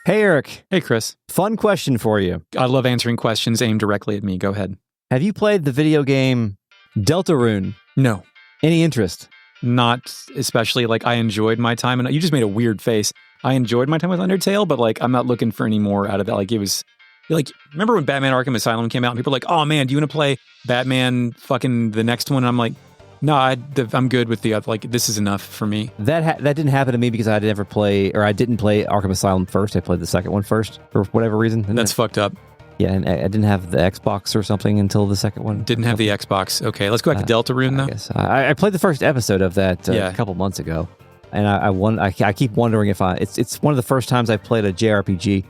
Hey, Eric. Hey, Chris. Fun question for you. I love answering questions aimed directly at me. Go ahead. Have you played the video game Deltarune? No. Any interest? Not especially. I enjoyed my time, and you just made a weird face. I enjoyed my time with Undertale, but I'm not looking for any more out of that. It was remember when Batman Arkham Asylum came out and people were like, oh man, do you want to play Batman fucking the next one? And I'm like, no, I'm good with the other. This is enough for me. That didn't happen to me because I didn't play Arkham Asylum first. I played the second one first for whatever reason. That's fucked up. Yeah, and I didn't have the Xbox or something until the second one. Didn't have the Xbox. Okay, let's go back to Deltarune though. I guess. I played the first episode of that a couple months ago, and I keep wondering if it's one of the first times I played a JRPG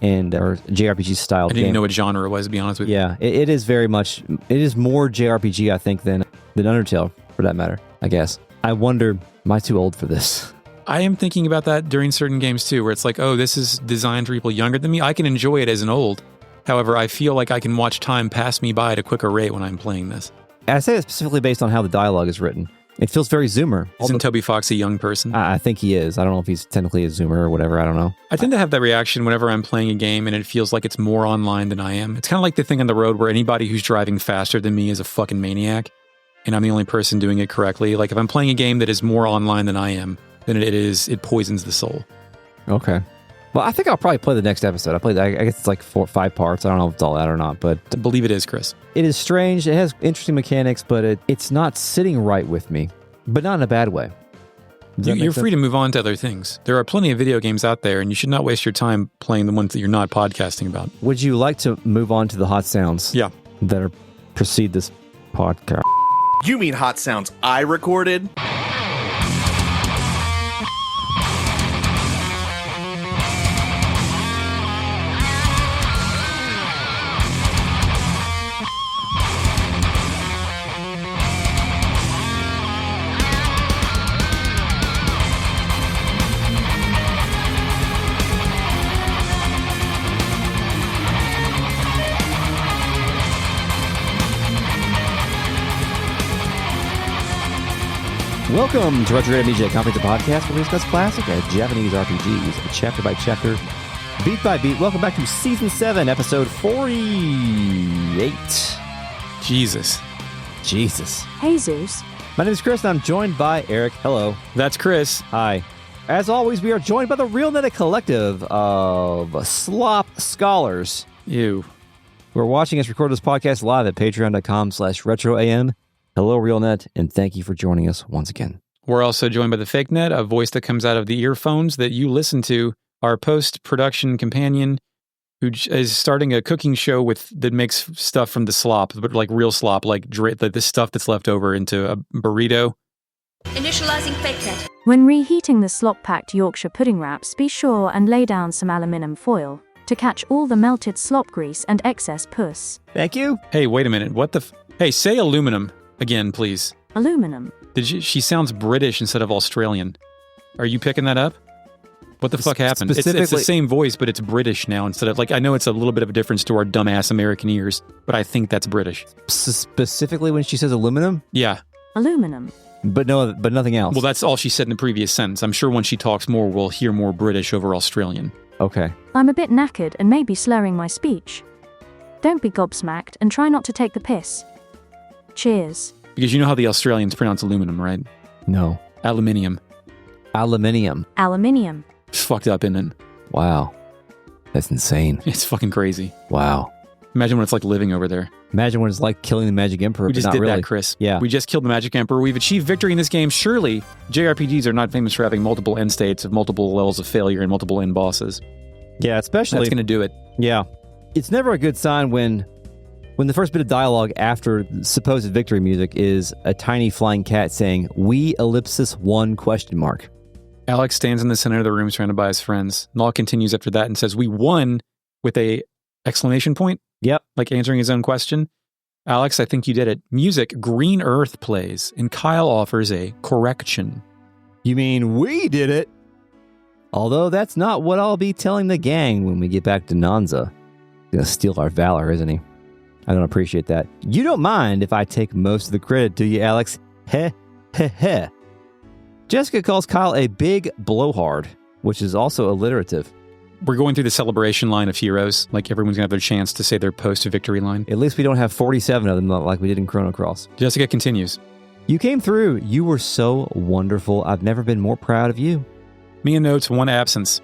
or JRPG style game. I didn't know what genre it was, to be honest with you. Yeah, it is very much. It is more JRPG, I think, than Undertale, for that matter. I guess. I wonder, am I too old for this? I am thinking about that during certain games too, where it's oh, this is designed for people younger than me. I can enjoy it as an old. However, I feel like I can watch time pass me by at a quicker rate when I'm playing this. I say it specifically based on how the dialogue is written. It feels very Zoomer. Isn't Toby Fox a young person? I think he is. I don't know if he's technically a Zoomer or whatever. I don't know. I tend to have that reaction whenever I'm playing a game and it feels like it's more online than I am. It's kind of like the thing on the road where anybody who's driving faster than me is a fucking maniac, and I'm the only person doing it correctly. If I'm playing a game that is more online than I am, then it poisons the soul. Okay. Well, I think I'll probably play the next episode. I guess it's 4 or 5 parts. I don't know if it's all that or not, but I believe it is, Chris. It is strange. It has interesting mechanics, but it's not sitting right with me, but not in a bad way. You're free to move on to other things. There are plenty of video games out there, and you should not waste your time playing the ones that you're not podcasting about. Would you like to move on to the hot sounds? Yeah. That precede this podcast? You mean hot sounds I recorded? Welcome to Retro Media, a comprehensive podcast where we discuss classic Japanese RPGs, chapter by chapter, beat by beat. Welcome back to Season 7, Episode 48. Jesus. Hey, Zeus. My name is Chris, and I'm joined by Eric. Hello. That's Chris. Hi. As always, we are joined by the RealNet collective of slop scholars. Ew. Who are watching us record this podcast live at patreon.com/retroam. Hello, RealNet, and thank you for joining us once again. We're also joined by the Fake Net, a voice that comes out of the earphones that you listen to, our post-production companion who is starting a cooking show that makes stuff from the slop, but real slop, the stuff that's left over into a burrito. Initializing Fake Net. When reheating the slop-packed Yorkshire pudding wraps, be sure and lay down some aluminum foil to catch all the melted slop grease and excess pus. Thank you. Hey, wait a minute. What the Hey, say aluminum again, please. Aluminum. She sounds British instead of Australian. Are you picking that up? What the fuck happened? It's the same voice, but it's British now instead of I know it's a little bit of a difference to our dumbass American ears, but I think that's British. Specifically when she says aluminum? Yeah. Aluminum. But nothing else. Well, that's all she said in the previous sentence. I'm sure when she talks more, we'll hear more British over Australian. Okay. I'm a bit knackered and may be slurring my speech. Don't be gobsmacked and try not to take the piss. Cheers. Because you know how the Australians pronounce aluminum, right? No. Aluminium. Aluminium. It's fucked up, isn't it? Wow. That's insane. It's fucking crazy. Wow. Imagine what it's like living over there. Imagine what it's like killing the Magic Emperor. We just did that, Chris. Yeah. We just killed the Magic Emperor. We've achieved victory in this game. Surely, JRPGs are not famous for having multiple end states of multiple levels of failure and multiple end bosses. Yeah, especially... That's going to do it. Yeah. It's never a good sign when the first bit of dialogue after supposed victory music is a tiny flying cat saying, "We ellipsis 1 question mark." Alex stands in the center of the room surrounded by his friends. Nall continues after that and says, "We won," with a exclamation point. Yep. Like answering his own question. Alex, I think you did it. Music, Green Earth plays, and Kyle offers a correction. You mean we did it? Although that's not what I'll be telling the gang when we get back to Nanza. He's gonna steal our valor, isn't he? I don't appreciate that. You don't mind if I take most of the credit, do you, Alex? Heh, heh, heh. Jessica calls Kyle a big blowhard, which is also alliterative. We're going through the celebration line of heroes. Like, everyone's going to have their chance to say their post-victory line. At least we don't have 47 of them like we did in Chrono Cross. Jessica continues. You came through. You were so wonderful. I've never been more proud of you. Mia notes one absence.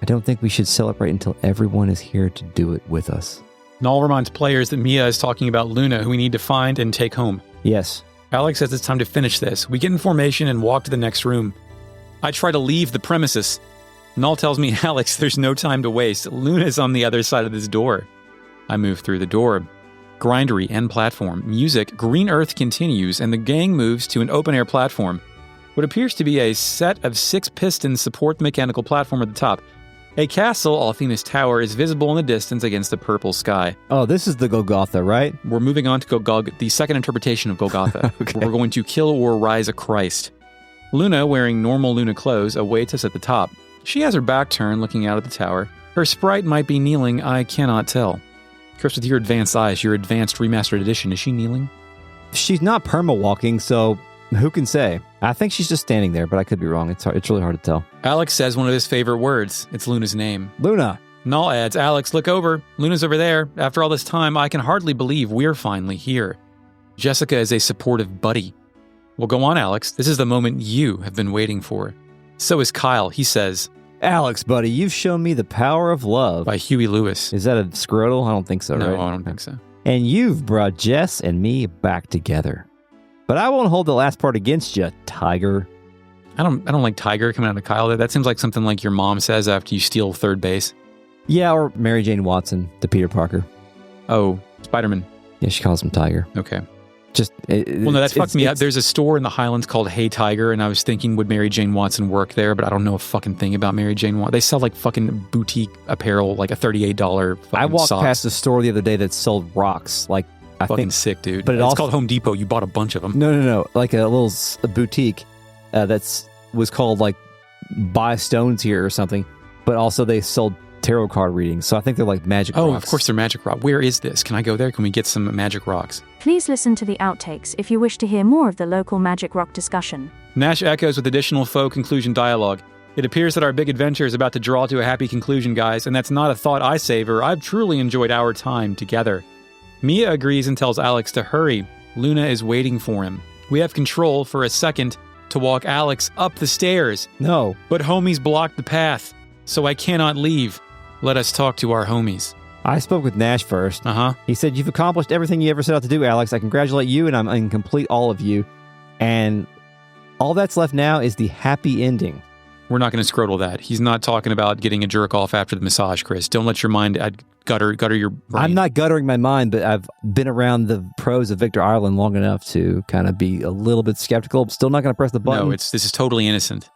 I don't think we should celebrate until everyone is here to do it with us. Null reminds players that Mia is talking about Luna, who we need to find and take home. Yes. Alex says it's time to finish this. We get in formation and walk to the next room. I try to leave the premises. Null tells me, Alex, there's no time to waste. Luna's on the other side of this door. I move through the door. Grindery end platform. Music. Green Earth continues, and the gang moves to an open-air platform. What appears to be a set of 6 pistons support the mechanical platform at the top. A castle, Althena's Tower, is visible in the distance against the purple sky. Oh, this is the Golgotha, right? We're moving on to the second interpretation of Golgotha. Okay. We're going to kill or rise a Christ. Luna, wearing normal Luna clothes, awaits us at the top. She has her back turned, looking out at the tower. Her sprite might be kneeling, I cannot tell. Chris, with your advanced eyes, your advanced remastered edition, is she kneeling? She's not perma-walking, so who can say? I think she's just standing there, but I could be wrong. It's really hard to tell. Alex says one of his favorite words. It's Luna's name. Luna. Null adds, Alex, look over. Luna's over there. After all this time, I can hardly believe we're finally here. Jessica is a supportive buddy. Well, go on, Alex. This is the moment you have been waiting for. So is Kyle. He says, Alex, buddy, you've shown me the power of love. by Huey Lewis. Is that a scrotal? I don't think so, No, right? I don't think so. And you've brought Jess and me back together. But I won't hold the last part against you, Tiger. I don't like Tiger coming out of Kyle there. That seems like something like your mom says after you steal third base. Yeah, or Mary Jane Watson to Peter Parker. Oh, Spider-Man. Yeah, she calls him Tiger. Okay. Just Well, no, that fucked me up. There's a store in the Highlands called Hey Tiger, and I was thinking, would Mary Jane Watson work there? But I don't know a fucking thing about Mary Jane Watson. They sell like fucking boutique apparel, like a $38 fucking I walked socks. past a store the other day that sold rocks. Like, I Fucking think. sick, dude. But It's also called Home Depot. You bought a bunch of them. No. Like a little boutique was called like Buy Stones Here or something. But also they sold tarot card readings. So I think they're like magic Oh, rocks. of course they're magic rock. Where is this? Can I go there? Can we get some magic rocks? Please listen to the outtakes if you wish to hear more of the local magic rock discussion. Nash echoes with additional faux conclusion dialogue. It appears that our big adventure is about to draw to a happy conclusion, guys, and that's not a thought I savor. I've truly enjoyed our time together. Mia agrees and tells Alex to hurry. Luna is waiting for him. We have control for a second to walk Alex up the stairs, No. but homies blocked the path, so I cannot leave. Let us talk to our homies. I spoke with Nash first. Uh-huh. He said, you've accomplished everything you ever set out to do, Alex. I congratulate you, and I'm complete all of you. And all that's left now is the happy ending. We're not going to scrotal that. He's not talking about getting a jerk off after the massage, Chris. Don't let your mind gutter your brain. I'm not guttering my mind, but I've been around the pros of Victor Ireland long enough to kind of be a little bit skeptical. I'm still not going to press the button. No, this is totally innocent.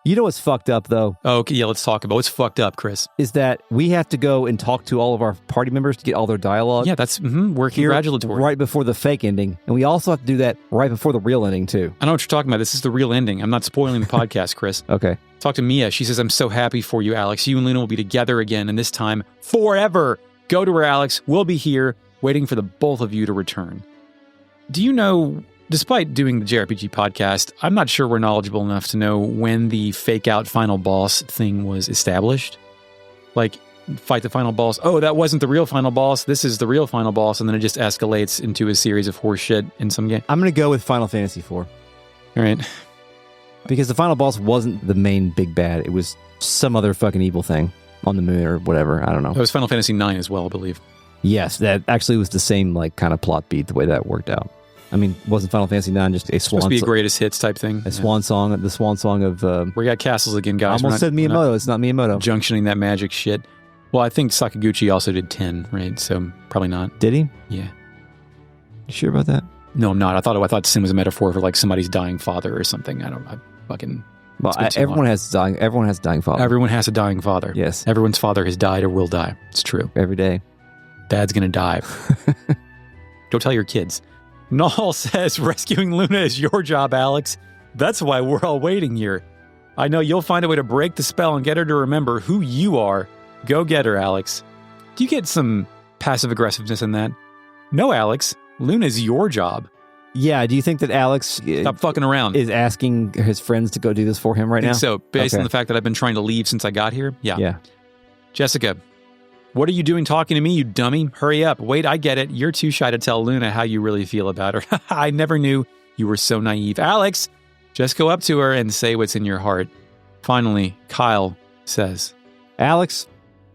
You know what's fucked up, though, Oh, okay, yeah, let's talk about what's fucked up, Chris. is that we have to go and talk to all of our party members to get all their dialogue. Yeah, that's we're Here, congratulatory. right before the fake ending. And we also have to do that right before the real ending, too. I know what you're talking about. This is the real ending. I'm not spoiling the podcast, Chris. Okay. Talk to Mia. She says, I'm so happy for you, Alex. You and Luna will be together again, and this time, forever. Go to her, Alex. We'll be here, waiting for the both of you to return. Do you know, despite doing the JRPG podcast, I'm not sure we're knowledgeable enough to know when the fake-out final boss thing was established. Like, fight the final boss. Oh, that wasn't the real final boss. This is the real final boss, and then it just escalates into a series of horse shit in some game. I'm going to go with Final Fantasy IV. All right. Because the final boss wasn't the main big bad. It was some other fucking evil thing on the moon or whatever. I don't know. That was Final Fantasy IX as well, I believe. Yes, that actually was the same like kind of plot beat, the way that worked out. I mean, wasn't Final Fantasy IX just a swan Supposed to be a greatest hits type thing. a swan song, the swan song of... We got castles again, I guys. almost said Miyamoto. It's not Miyamoto. Junctioning that magic shit. Well, I think Sakaguchi also did 10, right? So probably not. Did he? Yeah. You sure about that? No, I'm not. I thought sin was a metaphor for like somebody's dying father or something. I fucking... Well, it's been too everyone long. has dying. Everyone has dying father. Everyone has a dying father. Yes. Everyone's father has died or will die. It's true. Every day. Dad's gonna die. Go tell your kids. Null says rescuing Luna is your job, Alex. That's why we're all waiting here. I know you'll find a way to break the spell and get her to remember who you are. Go get her, Alex. Do you get some passive aggressiveness in that? No, Alex. Luna's your job. Yeah. Do you think that Alex Stop fucking around. is asking his friends to go do this for him right I now? think so, based Okay. on the fact that I've been trying to leave since I got here. Yeah. Yeah. Jessica, what are you doing talking to me, you dummy? Hurry up. Wait, I get it. You're too shy to tell Luna how you really feel about her. I never knew you were so naive. Alex, just go up to her and say what's in your heart. Finally, Kyle says, Alex,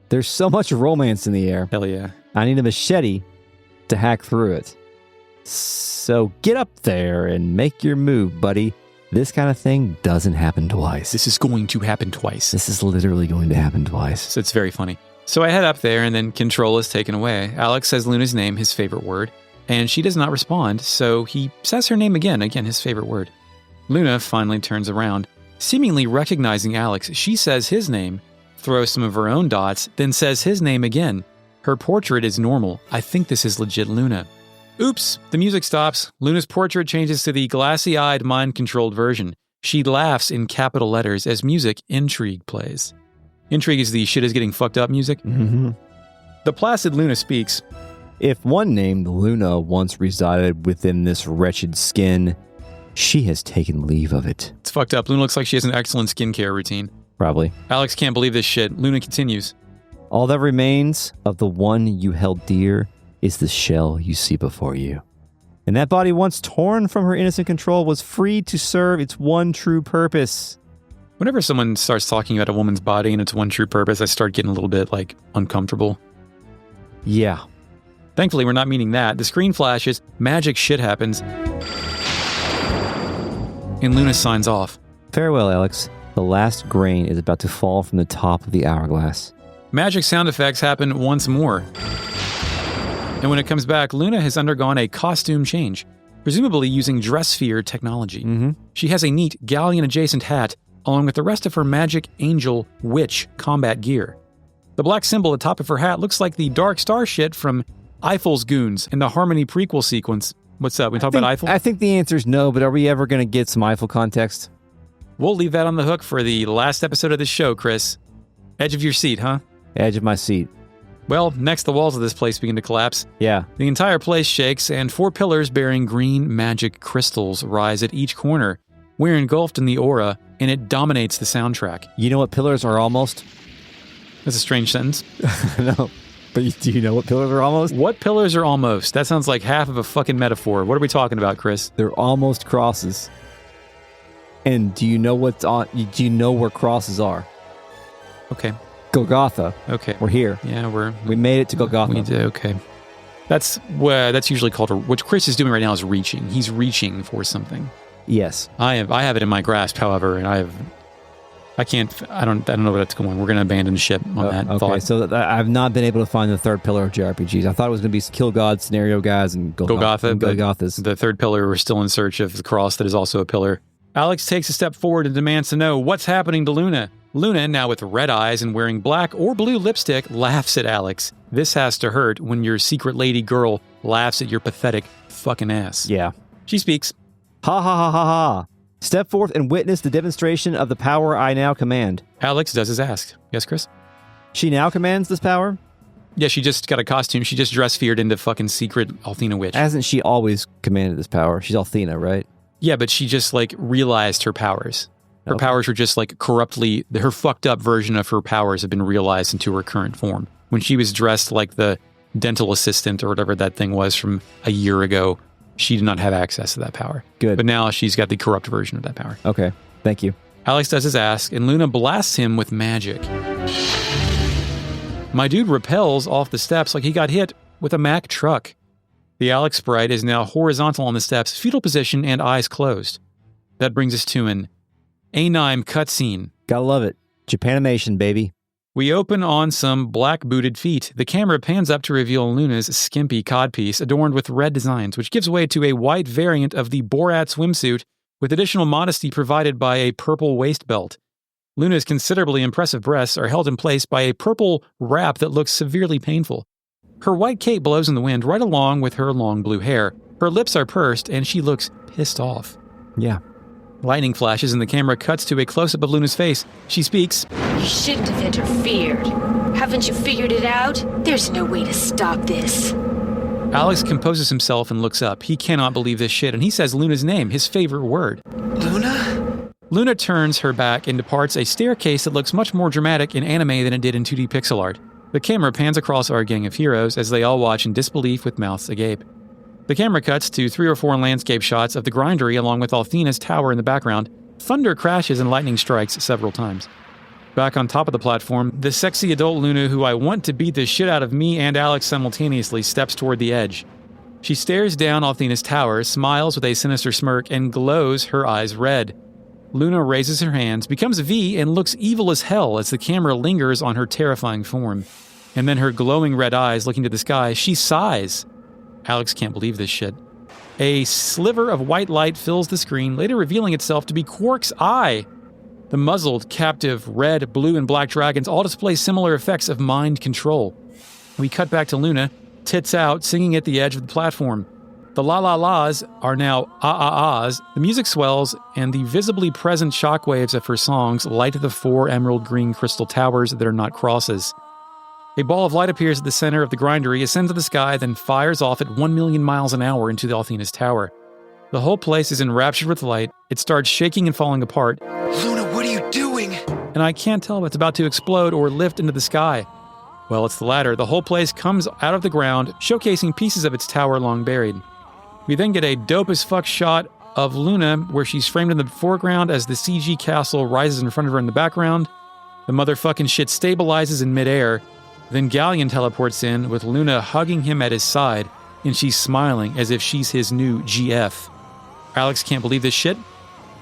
there's so much romance in the air. hell yeah. I need a machete to hack through it. So get up there and make your move, buddy. This kind of thing doesn't happen twice. This is going to happen twice. This is literally going to happen twice. So it's very funny. So I head up there and then control is taken away. Alex says Luna's name, his favorite word, and she does not respond, so he says her name again, his favorite word. Luna finally turns around. Seemingly recognizing Alex, she says his name, throws some of her own dots, then says his name again. Her portrait is normal. I think this is legit Luna. Oops, the music stops. Luna's portrait changes to the glassy-eyed, mind-controlled version. She laughs in capital letters as music Intrigue plays. Intrigue is the shit is getting fucked up music. Mm-hmm. The placid Luna speaks. If one named Luna once resided within this wretched skin, she has taken leave of it. It's fucked up. Luna looks like she has an excellent skincare routine. Probably. Alex can't believe this shit. Luna continues. All that remains of the one you held dear is the shell you see before you. And that body once torn from her innocent control was free to serve its one true purpose. Whenever someone starts talking about a woman's body and its one true purpose, I start getting a little bit, uncomfortable. Yeah. Thankfully, we're not meaning that. The screen flashes, magic shit happens, and Luna signs off. Farewell, Alex. The last grain is about to fall from the top of the hourglass. Magic sound effects happen once more. And when it comes back, Luna has undergone a costume change, presumably using dress sphere technology. Mm-hmm. She has a neat galleon-adjacent hat, along with the rest of her magic, angel, witch combat gear. The black symbol at the top of her hat looks like the Dark Star shit from Eiffel's Goons in the Harmony prequel sequence. What's up? We talk about Eiffel? I think the answer is no, but are we ever going to get some Eiffel context? We'll leave that on the hook for the last episode of this show, Chris. Edge of your seat, huh? Edge of my seat. Well, next the walls of this place begin to collapse. Yeah. The entire place shakes, and 4 pillars bearing green magic crystals rise at each corner. We're engulfed in the aura, and it dominates the soundtrack. You know what pillars are almost? That's a strange sentence. No. But do you know what pillars are almost? What pillars are almost? That sounds like half of a fucking metaphor. What are we talking about, Chris? They're almost crosses. And do you know what's on? Do you know where crosses are? Okay. Golgotha. Okay. We're here. Yeah, we made it to Golgotha. We did. Okay. That's usually called what Chris is doing right now is reaching. He's reaching for something. Yes. I have it in my grasp, however, and I don't know where that's going. We're going to abandon ship on that okay, thought. so I've not been able to find the third pillar of JRPGs. I thought it was going to be Kill God, Scenario Guys, and Golgotha. Golgothas. The third pillar, we're still in search of the cross that is also a pillar. Alex takes a step forward and demands to know what's happening to Luna. Luna, now with red eyes and wearing black or blue lipstick, laughs at Alex. This has to hurt when your secret lady girl laughs at your pathetic fucking ass. Yeah. She speaks. Ha ha ha ha ha. Step forth and witness the demonstration of the power I now command. Alex does as asked. Yes, Chris? She now commands this power? Yeah, she just got a costume. She just dress feared into fucking secret Althena witch. Hasn't she always commanded this power? She's Althena, right? Yeah, but she just realized her powers. Her powers were just corruptly, her fucked up version of her powers have been realized into her current form. When she was dressed like the dental assistant or whatever that thing was from a year ago, she did not have access to that power. Good. But now she's got the corrupt version of that power. Okay, thank you. Alex does his ask, and Luna blasts him with magic. My dude repels off the steps like he got hit with a Mack truck. The Alex sprite is now horizontal on the steps, fetal position, and eyes closed. That brings us to an anime cutscene. Gotta love it. Japanimation, baby. We open on some black-booted feet. The camera pans up to reveal Luna's skimpy codpiece adorned with red designs, which gives way to a white variant of the Borat swimsuit with additional modesty provided by a purple waist belt. Luna's considerably impressive breasts are held in place by a purple wrap that looks severely painful. Her white cape blows in the wind right along with her long blue hair. Her lips are pursed, and she looks pissed off. Yeah. Lightning flashes, and the camera cuts to a close-up of Luna's face. She speaks. You shouldn't have interfered. Haven't you figured it out? There's no way to stop this. Alex composes himself and looks up. He cannot believe this shit, and he says Luna's name, his favorite word. Luna? Luna turns her back and departs a staircase that looks much more dramatic in anime than it did in 2D pixel art. The camera pans across our gang of heroes as they all watch in disbelief with mouths agape. The camera cuts to 3 or 4 landscape shots of the Grindery along with Althena's tower in the background. Thunder crashes and lightning strikes several times. Back on top of the platform, the sexy adult Luna who I want to beat the shit out of me and Alex simultaneously steps toward the edge. She stares down Althena's tower, smiles with a sinister smirk, and glows her eyes red. Luna raises her hands, becomes a V, and looks evil as hell as the camera lingers on her terrifying form. And then her glowing red eyes looking to the sky, she sighs. Alex can't believe this shit. A sliver of white light fills the screen, later revealing itself to be Quark's eye. The muzzled, captive, red, blue, and black dragons all display similar effects of mind control. We cut back to Luna, tits out, singing at the edge of the platform. The la-la-las are now ah-ah-ahs, the music swells, and the visibly present shockwaves of her songs light the 4 emerald green crystal towers that are not crosses. A ball of light appears at the center of the Grindery, ascends to the sky, then fires off at 1 million miles an hour into the Althena's tower. The whole place is enraptured with light. It starts shaking and falling apart. Luna, what are you doing? And I can't tell if it's about to explode or lift into the sky. Well, it's the latter. The whole place comes out of the ground, showcasing pieces of its tower long buried. We then get a dope as fuck shot of Luna where she's framed in the foreground as the CG castle rises in front of her in the background. The motherfucking shit stabilizes in midair. Then Galleon teleports in with Luna hugging him at his side, and she's smiling as if she's his new GF. Alex can't believe this shit.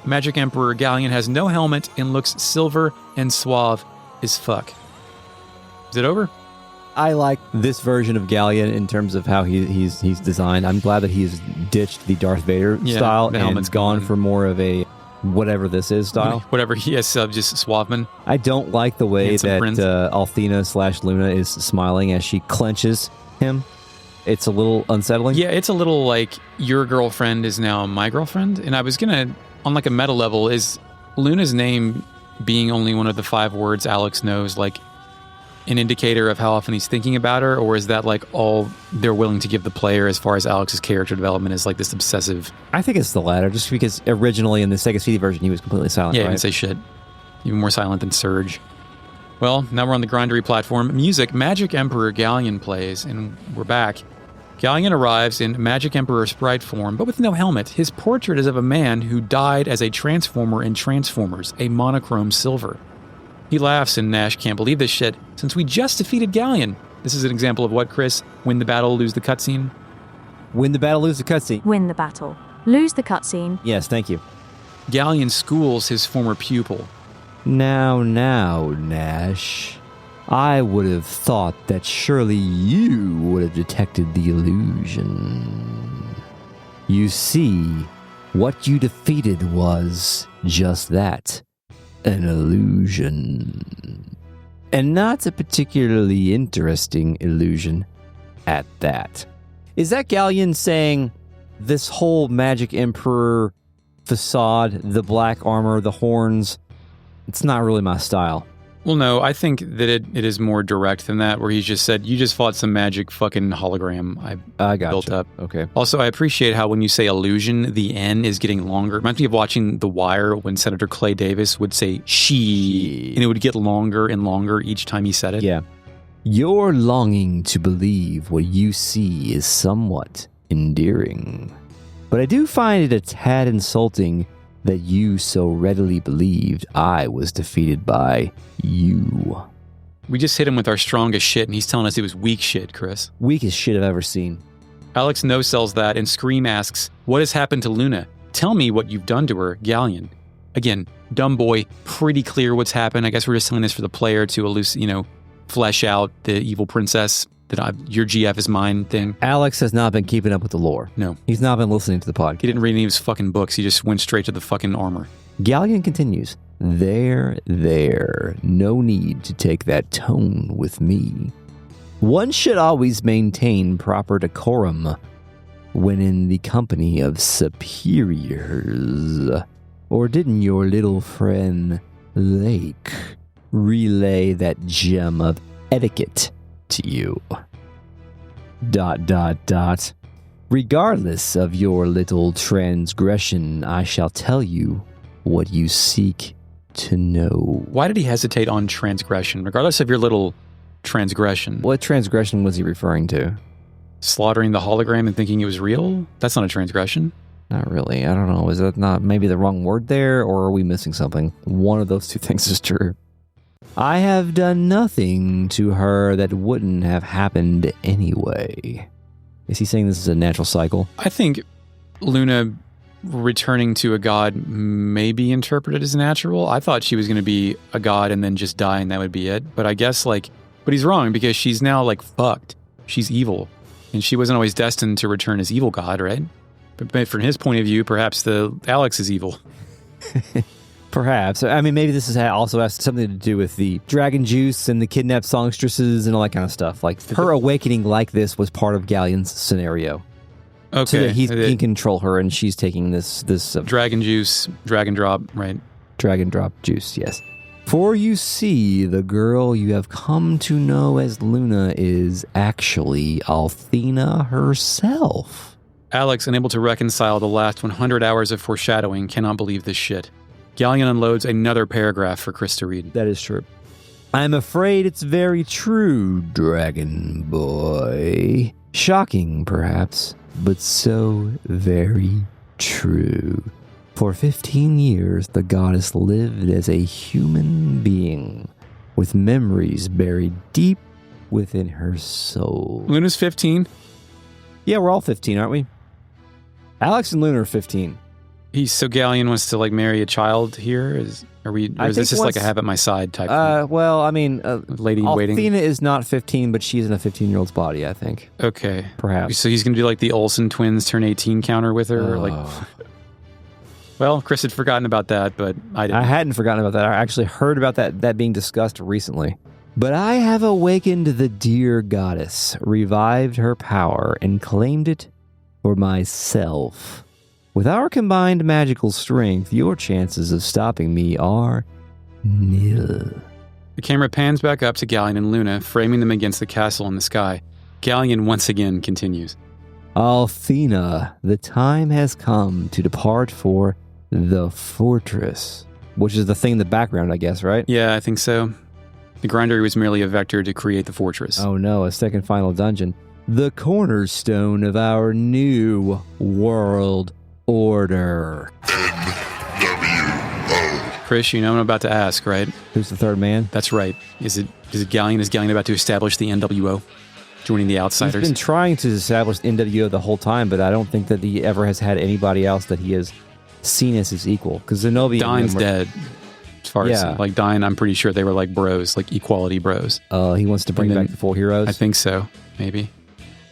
Magic Emperor Galleon has no helmet and looks silver and suave as fuck. Is it over? I like this version of Galleon in terms of how he's designed. I'm glad that he's ditched the Darth Vader style the and helmet's gone gone. for more of a whatever this is style. Whatever he is, just Suaveman. I don't like the way Handsome that prince. Althena/Luna is smiling as she clenches him. It's a little unsettling. Yeah, it's a little like your girlfriend is now my girlfriend. And I was going to, on like a meta level, is Luna's name being only one of the 5 words Alex knows, like an indicator of how often he's thinking about her? Or is that like all they're willing to give the player as far as Alex's character development is like this obsessive? I think it's the latter, just because originally in the Sega CD version he was completely silent. Yeah, right? he didn't say shit. Even more silent than Surge. Well, now we're on the Grindery platform. Music, Magic Emperor Galleon plays, and we're back. Galleon arrives in Magic Emperor sprite form, but with no helmet. His portrait is of a man who died as a Transformer in Transformers, a monochrome silver. He laughs, and Nash can't believe this shit, since we just defeated Galleon. This is an example of what, Chris? Win the battle, lose the cutscene? Win the battle, lose the cutscene. Win the battle. Lose the cutscene. Yes, thank you. Galleon schools his former pupil. Now, Nash. I would have thought that surely you would have detected the illusion. You see, what you defeated was just that, an illusion. And not a particularly interesting illusion at that. Is that Galleon saying this whole Magic Emperor facade, the black armor, the horns, it's not really my style? Well, no, I think that it is more direct than that, where he's just said, you just fought some magic fucking hologram I gotcha. built up. Okay. Also, I appreciate how when you say illusion, the N is getting longer. It reminds me of watching The Wire when Senator Clay Davis would say she, and it would get longer and longer each time he said it. Yeah. Your longing to believe what you see is somewhat endearing. But I do find it a tad insulting that you so readily believed I was defeated by you. We just hit him with our strongest shit, and he's telling us it was weak shit, Chris. Weakest shit I've ever seen. Alex no-sells that, and Scream asks, what has happened to Luna? Tell me what you've done to her, Galleon. Again, dumb boy, pretty clear what's happened. I guess we're just telling this for the player to flesh out the evil princess, your GF is mine thing. Alex has not been keeping up with the lore. No. He's not been listening to the podcast. He didn't read any of his fucking books. He just went straight to the fucking armor. Galleon continues, There. No need to take that tone with me. One should always maintain proper decorum when in the company of superiors. Or didn't your little friend Lake relay that gem of etiquette to you? ... Regardless of your little transgression, I shall tell you what you seek to know. Why did he hesitate on transgression, regardless of your little transgression? What transgression was he referring to? Slaughtering the hologram and thinking it was real? That's not a transgression. Not really. I don't know. Is that not maybe the wrong word there, or are we missing something? One of those two things is true. I have done nothing to her that wouldn't have happened anyway. Is he saying this is a natural cycle? I think Luna returning to a god may be interpreted as natural. I thought she was going to be a god and then just die and that would be it. But I guess but he's wrong because she's now fucked. She's evil. And she wasn't always destined to return as evil god, right? But from his point of view, perhaps Alex is evil. Perhaps. I mean, maybe this also has something to do with the dragon juice and the kidnapped songstresses and all that kind of stuff. Her awakening like this was part of Galleon's scenario. Okay. So that he can control her, and she's taking this dragon juice, dragon drop, right? Dragon drop juice, yes. For you see, the girl you have come to know as Luna is actually Althena herself. Alex, unable to reconcile the last 100 hours of foreshadowing, cannot believe this shit. Galleon unloads another paragraph for Chris to read. That is true. I'm afraid it's very true, Dragon Boy. Shocking, perhaps, but so very true. For 15 years, the goddess lived as a human being, with memories buried deep within her soul. Luna's 15? Yeah, we're all 15, aren't we? Alex and Lunar are 15. So Galleon wants to marry a child here? Is this just a have at my side type thing? Well, I mean, lady in waiting. Althena is not 15, but she's in a 15-year-old's body, I think. Okay. Perhaps. So he's going to do the Olsen twins turn 18 counter with her? Well, Chris had forgotten about that, but I didn't. I hadn't forgotten about that. I actually heard about that being discussed recently. But I have awakened the dear goddess, revived her power, and claimed it for myself. With our combined magical strength, your chances of stopping me are nil. The camera pans back up to Galleon and Luna, framing them against the castle in the sky. Galleon once again continues. Althena, the time has come to depart for the fortress. Which is the thing in the background, I guess, right? Yeah, I think so. The Grindery was merely a vector to create the fortress. Oh no, a second final dungeon. The cornerstone of our new world order. N.W.O. Chris, you know what I'm about to ask, right? Who's the third man? That's right. Is it Galleon? Is Galleon about to establish the N.W.O? Joining the Outsiders? He's been trying to establish N.W.O the whole time, but I don't think that he ever has had anybody else that he has seen as his equal. Because Zenobia... Dine's dead. As far as Dine, I'm pretty sure they were bros, equality bros. He wants to bring back the four heroes? I think so, maybe.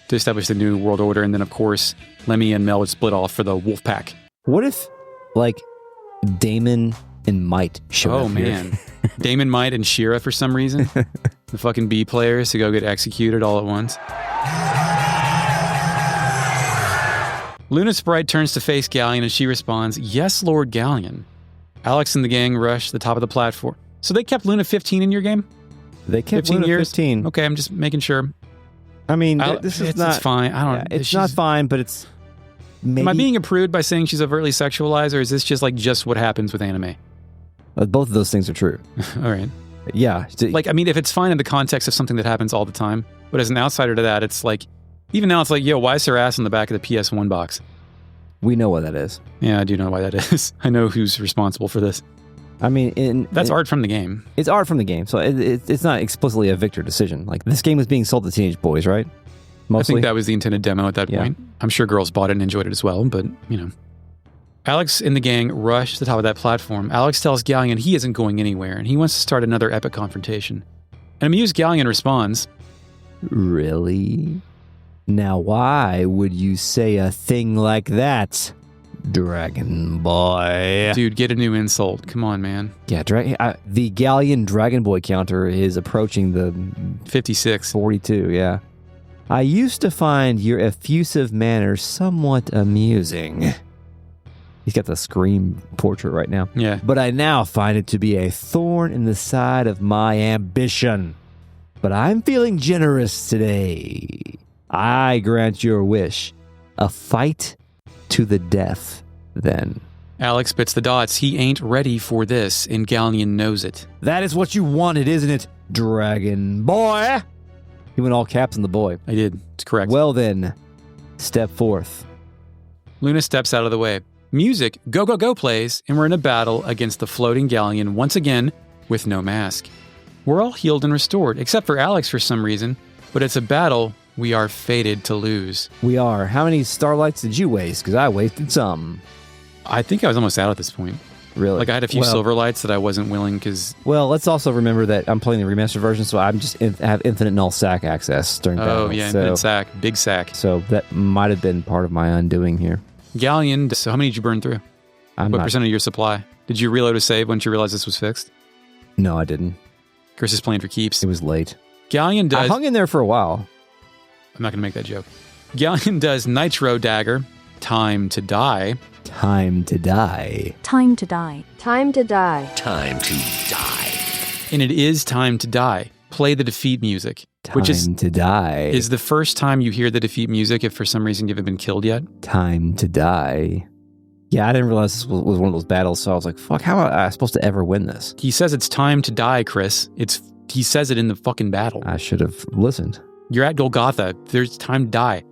To establish the new world order, and then of course, Lemmy and Mel would split off for the wolf pack. What if, Damon and Might show up? Oh, man. Damon, Might, and Shira for some reason. The fucking B players to go get executed all at once. Luna Sprite turns to face Galleon and she responds, "Yes, Lord Galleon." Alex and the gang rush the top of the platform. So they kept Luna 15 in your game? They kept Luna 15. Okay, I'm just making sure. I mean, this is not... It's fine. I don't... Yeah, it's not fine, but it's... Maybe, am I being a prude by saying she's overtly sexualized, or is this just what happens with anime? Both of those things are true. All right. Yeah. If it's fine in the context of something that happens all the time, but as an outsider to that, it's even now it's yo, why is her ass on the back of the PS1 box? We know what that is. Yeah, I do know why that is. I know who's responsible for this. I mean, that's art from the game. It's art from the game, so it's not explicitly a Victor decision. This game was being sold to teenage boys, right? Mostly. I think that was the intended demo at that point. I'm sure girls bought it and enjoyed it as well, but, Alex and the gang rush to the top of that platform. Alex tells Galleon he isn't going anywhere, and he wants to start another epic confrontation. An amused Galleon responds, "Really? Now why would you say a thing like that, Dragon Boy?" Dude, get a new insult. Come on, man. Yeah, the Galleon Dragon Boy counter is approaching the 56. 42, yeah. I used to find your effusive manner somewhat amusing. He's got the Scream portrait right now. Yeah. But I now find it to be a thorn in the side of my ambition. But I'm feeling generous today. I grant your wish. A fight to the death, then. Alex spits the dots. He ain't ready for this, and Galleon knows it. That is what you wanted, isn't it, Dragon Boy? He went all caps on the boy. I did. It's correct. Well then, step forth. Luna steps out of the way. Music, Go Go Go plays, and we're in a battle against the floating Galleon once again with no mask. We're all healed and restored, except for Alex for some reason, but it's a battle we are fated to lose. We are. How many starlights did you waste? Because I wasted some. I think I was almost out at this point. Really? Like I had a few silver lights that I wasn't willing because... Well, let's also remember that I'm playing the remastered version, so I'm just have infinite null sack access during battle. Oh, yeah, infinite sack. Big sack. So that might have been part of my undoing here. Galleon, so how many did you burn through? What percent of your supply? Did you reload a save once you realized this was fixed? No, I didn't. Chris is playing for keeps. It was late. Galleon does... I hung in there for a while. I'm not going to make that joke. Galleon does Nitro Dagger, Time to Die. Time to die. Time to die. Time to die. Time to die. And it is time to die. Play the defeat music. Time to die. Is the first time you hear the defeat music if for some reason you haven't been killed yet? Time to die. Yeah, I didn't realize this was one of those battles, so I was like, fuck, how am I supposed to ever win this? He says it's time to die, Chris. He says it in the fucking battle. I should have listened. You're at Golgotha. There's time to die.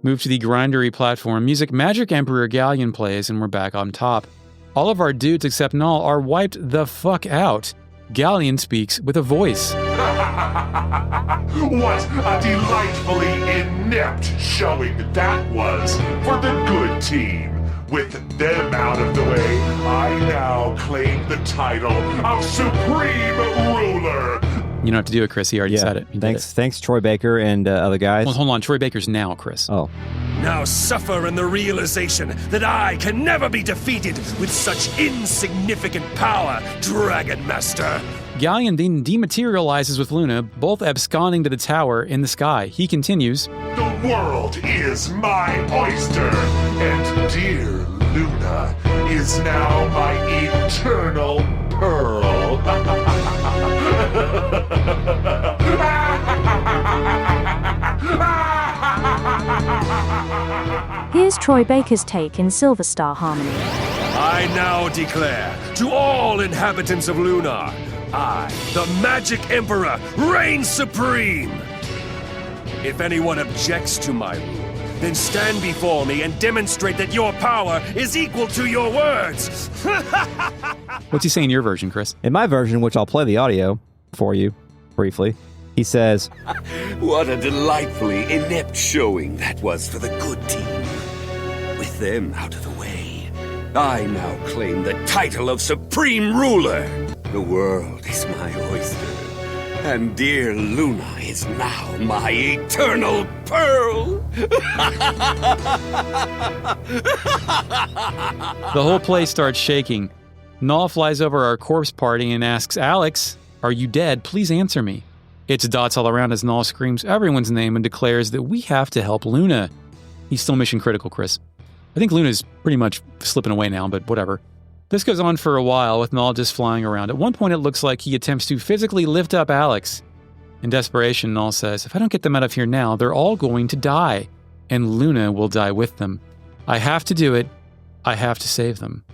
Move to the Grindery platform. Music Magic Emperor Galleon plays, and we're back on top. All of our dudes except Null are wiped the fuck out. Galleon speaks with a voice. What a delightfully inept showing that was for the good team. With them out of the way, I now claim the title of Supreme Ruler. You don't have to do it, Chris. He already said it. Thanks, Troy Baker and other guys. Well, hold on. Troy Baker's now, Chris. Oh. Now suffer in the realization that I can never be defeated with such insignificant power, Dragon Master. Galleon then dematerializes with Luna, both absconding to the tower in the sky. He continues, The world is my oyster, and dear Luna is now my eternal pearl. Here's Troy Baker's take in Silver Star Harmony. I now declare to all inhabitants of Lunar, I, the Magic Emperor, reign supreme! If anyone objects to my rule, then stand before me and demonstrate that your power is equal to your words! What's he saying in your version, Chris? In my version, which I'll play the audio for you briefly, he says, What a delightfully inept showing that was for the good team. With them out of the way, I now claim the title of Supreme Ruler. The world is my oyster, and dear Luna is now my eternal pearl. The whole place starts shaking. Null flies over our corpse party and asks, Alex, are you dead? Please answer me. It's dots all around as Null screams everyone's name and declares that we have to help Luna. He's still mission critical, Chris. I think Luna's pretty much slipping away now, but whatever. This goes on for a while with Null just flying around. At one point, it looks like he attempts to physically lift up Alex. In desperation, Null says, if I don't get them out of here now, they're all going to die, and Luna will die with them. I have to do it. I have to save them.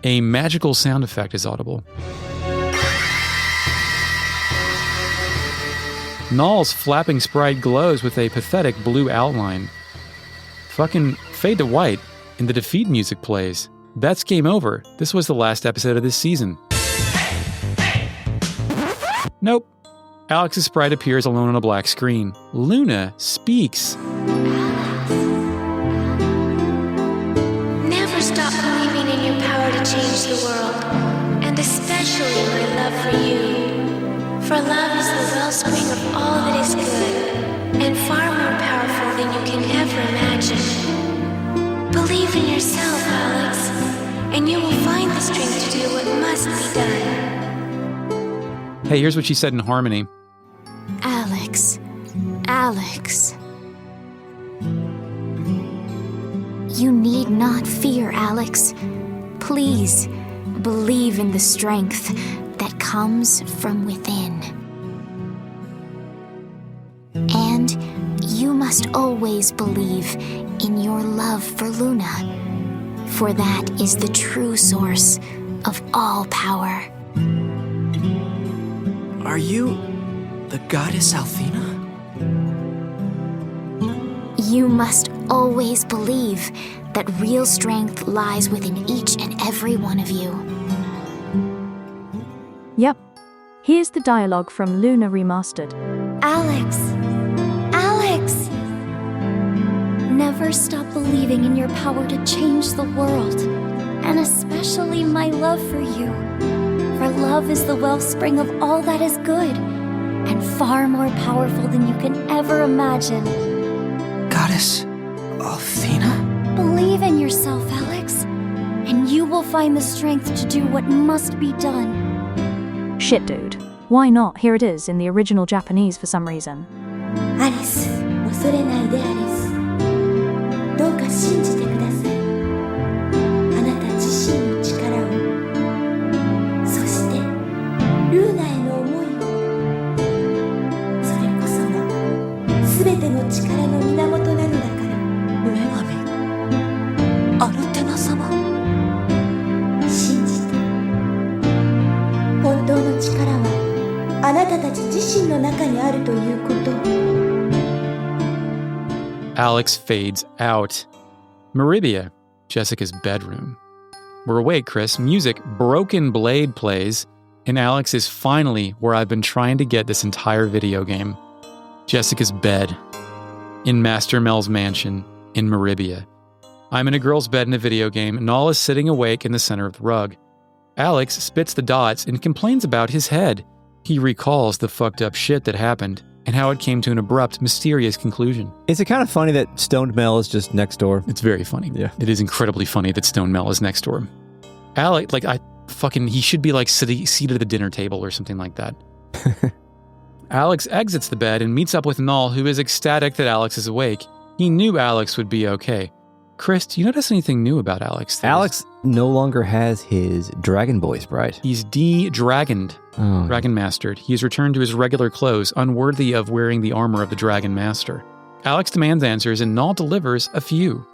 A magical sound effect is audible. Null's flapping sprite glows with a pathetic blue outline. Fucking fade to white, and the defeat music plays. That's game over. This was the last episode of this season. Nope. Alex's sprite appears alone on a black screen. Luna speaks. Never stop believing in your power to change the world, and especially my love for you. For love is the wellspring of all that is good, and far more powerful than you can ever imagine. Believe in yourself, Alex, and you will find the strength to do what must be done. Hey, here's what she said in harmony. Alex. You need not fear, Alex. Please, believe in the strength that comes from within. And you must always believe in your love for Luna. for that is the true source of all power. Are you the goddess Althena? You must always believe that real strength lies within each and every one of you. Yep. Here's the dialogue from Lunar Remastered. Alex! Alex! Never stop believing in your power to change the world, and especially my love for you. For love is the wellspring of all that is good, and far more powerful than you can ever imagine. Goddess Althena? Believe in yourself, Alex, and you will find the strength to do what must be done. Shit, dude. Why not? Here it is in the original Japanese for some reason. Alice, 恐れないでアリス。どうか信じてください。あなた自身の力を。そして、ルーナへの思いを。それこそが、すべての力の源なのだから。女神、アルテナ様。信じて。本当の力は、あなたたち自身の中にあるということを。Alex fades out. Meribia, Jessica's bedroom. We're awake, Chris. Music, Broken Blade plays, and Alex is finally where I've been trying to get this entire video game. Jessica's bed. In Master Mel's mansion, in Meribia. I'm in a girl's bed in a video game, and Nall is sitting awake in the center of the rug. Alex spits the dots and complains about his head. He recalls the fucked up shit that happened, and how it came to an abrupt, mysterious conclusion. Is it kind of funny that Stoned Mel is just next door? It's very funny. Yeah. It is incredibly funny that Stone Mel is next door. Alex, he should be like seated at the dinner table or something like that. Alex exits the bed and meets up with Nall, who is ecstatic that Alex is awake. He knew Alex would be okay. Chris, do you notice anything new about Alex? Alex no longer has his Dragon Boy sprite. He's de-dragoned, Dragon Mastered. He has returned to his regular clothes, unworthy of wearing the armor of the Dragon Master. Alex demands answers, and Nall delivers a few.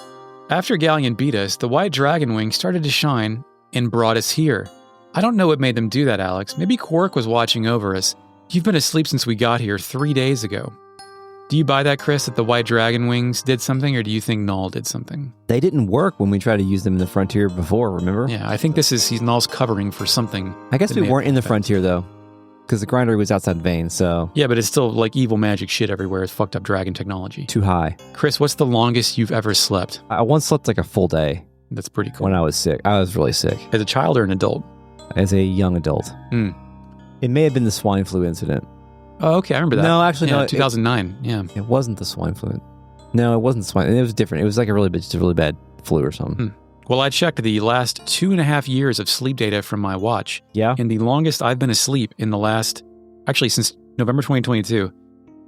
After Galleon beat us, the white dragon wing started to shine and brought us here. I don't know what made them do that, Alex. Maybe Quark was watching over us. You've been asleep since we got here 3 days ago. Do you buy that, Chris, that the white dragon wings did something, or do you think Nall did something? They didn't work when we tried to use them in the Frontier before, remember? Yeah, I think he's Nall's covering for something. I guess we weren't in the Frontier, though, because the Grindery was outside Vane, so... Yeah, but it's still like evil magic shit everywhere. It's fucked up dragon technology. Too high. Chris, what's the longest you've ever slept? I once slept like a full day. That's pretty cool. When I was sick. I was really sick. As a child or an adult? As a young adult. It may have been the swine flu incident. Oh, okay, I remember that. No, actually, no. 2009, yeah. It wasn't the swine flu. No, it wasn't the swine. It was different. It was like just a really bad flu or something. Well, I checked the last 2.5 years of sleep data from my watch. Yeah? And the longest I've been asleep in the last, actually since November 2022,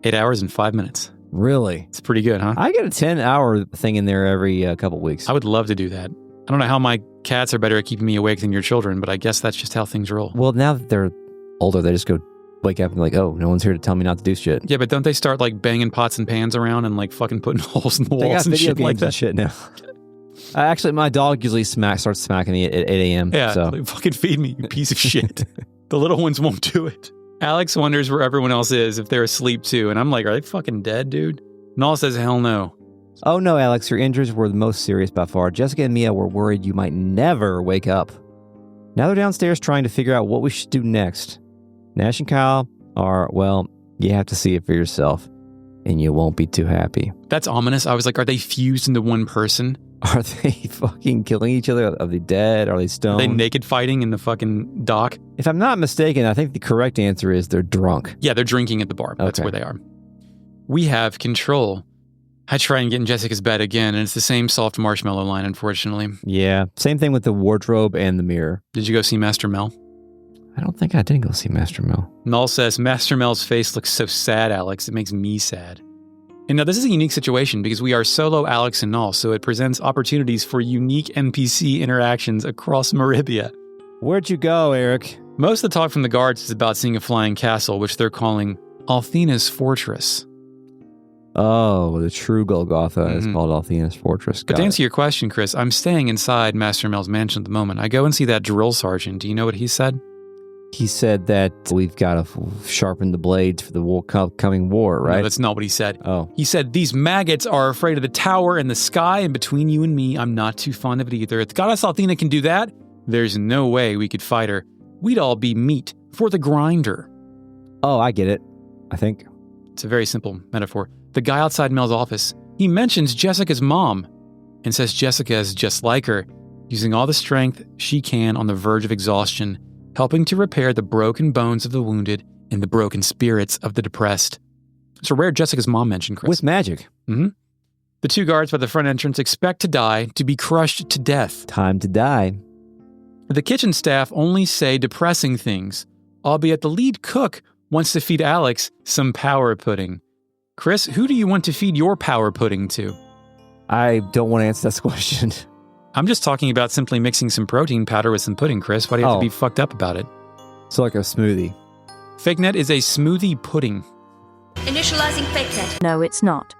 8 hours and 5 minutes. Really? It's pretty good, huh? I get a 10-hour thing in there every couple weeks. I would love to do that. I don't know how my cats are better at keeping me awake than your children, but I guess that's just how things roll. Well, now that they're older, they just go wake up and be like, oh, no one's here to tell me not to do shit. Yeah, but don't they start like banging pots and pans around and like fucking putting holes in the walls and shit like that? And shit now. Actually, my dog usually starts smacking me at 8 a.m. Yeah, so. Like, fucking feed me, you piece of shit. The little ones won't do it. Alex wonders where everyone else is, if they're asleep too. And I'm like, are they fucking dead, dude? Nall says, hell no. Oh no, Alex, your injuries were the most serious by far. Jessica and Mia were worried you might never wake up. Now they're downstairs trying to figure out what we should do next. Nash and Kyle are, well, you have to see it for yourself, and you won't be too happy. That's ominous. I was like, are they fused into one person? Are they fucking killing each other? Are they dead? Are they stoned? Are they naked fighting in the fucking dock? If I'm not mistaken, I think the correct answer is they're drunk. Yeah, they're drinking at the bar. That's where they are. We have control. I try and get in Jessica's bed again, and it's the same soft marshmallow line, unfortunately. Yeah, same thing with the wardrobe and the mirror. Did you go see Master Mel? I don't think I did go see Master Mel. Nall says, Master Mel's face looks so sad, Alex. It makes me sad. And now this is a unique situation because we are solo Alex and Nall, so it presents opportunities for unique NPC interactions across Meribia. Where'd you go, Eric? Most of the talk from the guards is about seeing a flying castle, which they're calling Althena's Fortress. Oh, the true Golgotha is called Althena's Fortress. But Got to it. answer your question, Chris, I'm staying inside Master Mel's mansion at the moment. I go and see that drill sergeant. Do you know what he said? He said that we've got to sharpen the blades for the coming war, right? No, that's not what he said. Oh. He said, these maggots are afraid of the tower and the sky, and between you and me, I'm not too fond of it either. If the goddess Althena can do that, there's no way we could fight her. We'd all be meat for the grinder. Oh, I get it. I think. It's a very simple metaphor. The guy outside Mel's office, he mentions Jessica's mom and says Jessica is just like her, using all the strength she can on the verge of exhaustion, helping to repair the broken bones of the wounded and the broken spirits of the depressed. It's a rare Jessica's mom mention, Chris. With magic. Mm-hmm. The two guards by the front entrance expect to die, to be crushed to death. Time to die. The kitchen staff only say depressing things, albeit the lead cook wants to feed Alex some power pudding. Chris, who do you want to feed your power pudding to? I don't want to answer that question. I'm just talking about simply mixing some protein powder with some pudding, Chris. Why do you have to be fucked up about it? So like a smoothie. FakeNet is a smoothie pudding. Initializing FakeNet. No, it's not.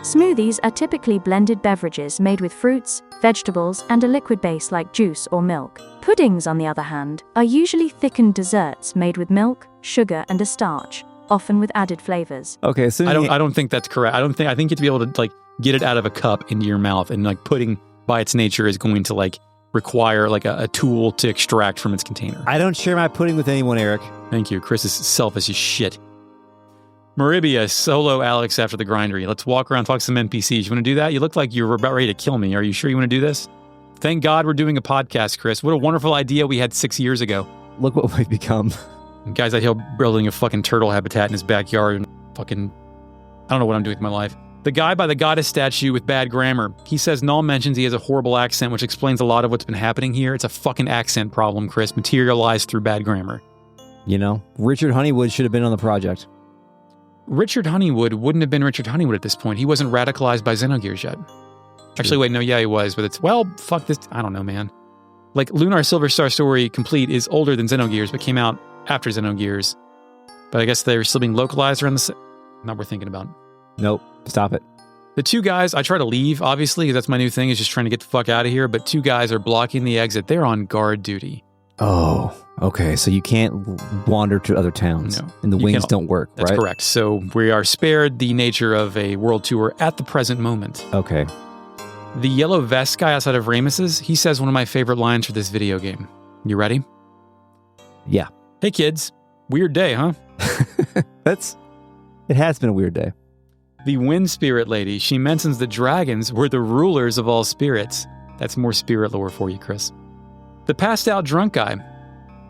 Smoothies are typically blended beverages made with fruits, vegetables, and a liquid base like juice or milk. Puddings, on the other hand, are usually thickened desserts made with milk, sugar, and a starch, often with added flavors. Okay, so I don't think that's correct. I think you have to be able to like get it out of a cup into your mouth, and like pudding by its nature is going to like require like a tool to extract from its container. I don't share my pudding with anyone, Eric. Thank you. Chris is selfish as shit. Meribia, solo Alex after the Grindery. Let's walk around, talk to some NPCs. You want to do that? You look like you were about ready to kill me. Are you sure you want to do this? Thank God we're doing a podcast, Chris. What a wonderful idea we had 6 years ago. Look what we've become. Guy's out here building a fucking turtle habitat in his backyard and fucking... I don't know what I'm doing with my life. The guy by the goddess statue with bad grammar. He says Null mentions he has a horrible accent, which explains a lot of what's been happening here. It's a fucking accent problem, Chris, materialized through bad grammar. You know, Richard Honeywood should have been on the project. Richard Honeywood wouldn't have been Richard Honeywood at this point. He wasn't radicalized by Xenogears yet. Actually, wait, no, yeah, he was, but it's, well, fuck this. I don't know, man. Like, Lunar Silver Star Story Complete is older than Xenogears, but came out after Xenogears. But I guess they're still being localized around the... Not worth thinking about. Nope, stop it. The two guys, I try to leave, obviously, because that's my new thing, is just trying to get the fuck out of here, but two guys are blocking the exit. They're on guard duty. Oh, okay, so you can't wander to other towns. No. And the wings don't work, That's right? correct. So we are spared the nature of a world tour at the present moment. Okay. The yellow vest guy outside of Ramus's, he says one of my favorite lines for this video game. You ready? Yeah. Hey kids, weird day, huh? It has been a weird day. The wind spirit lady, she mentions the dragons were the rulers of all spirits. That's more spirit lore for you, Chris. The passed out drunk guy.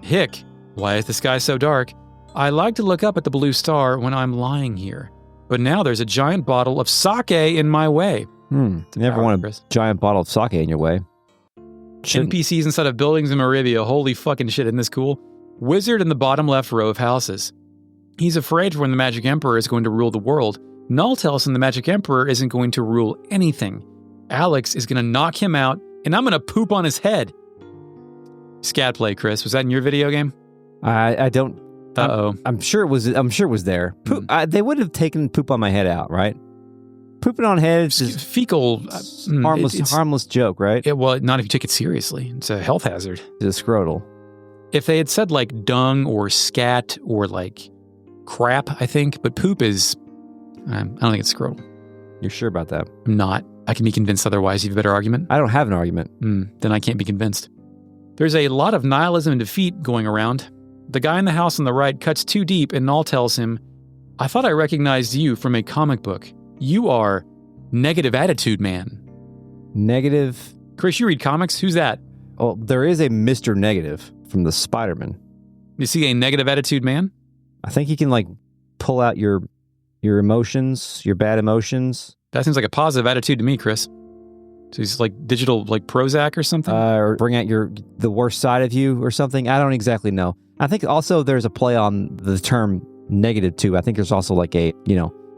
Hick, why is the sky so dark? I like to look up at the blue star when I'm lying here. But now there's a giant bottle of sake in my way. You never want a giant bottle of sake in your way. NPCs inside of buildings in Meribia. Holy fucking shit, isn't this cool? Wizard in the bottom left row of houses. He's afraid for when the Magic Emperor is going to rule the world. Null tells him the Magic Emperor isn't going to rule anything. Alex is going to knock him out, and I'm going to poop on his head. Scat play, Chris. Was that in your video game? I don't. Uh-oh. I'm sure it was. I'm sure it was there. Poop, they would have taken poop on my head out, right? Pooping on heads is fecal, harmless joke, right? Well, not if you take it seriously. It's a health hazard. It's a scrotal. If they had said like dung or scat or like crap, I think, but poop is. I don't think it's scrotal. You're sure about that? I'm not. I can be convinced otherwise. You have a better argument? I don't have an argument. Then I can't be convinced. There's a lot of nihilism and defeat going around. The guy in the house on the right cuts too deep and Null tells him, I thought I recognized you from a comic book. You are Negative Attitude Man. Negative? Chris, you read comics? Who's that? Well, there is a Mr. Negative from the Spider-Man. You see a Negative Attitude Man? I think he can like pull out your emotions, your bad emotions. That seems like a positive attitude to me, Chris. So he's like digital, like Prozac or something? Or bring out the worst side of you or something. I don't exactly know. I think also there's a play on the term negative too. I think there's also like a,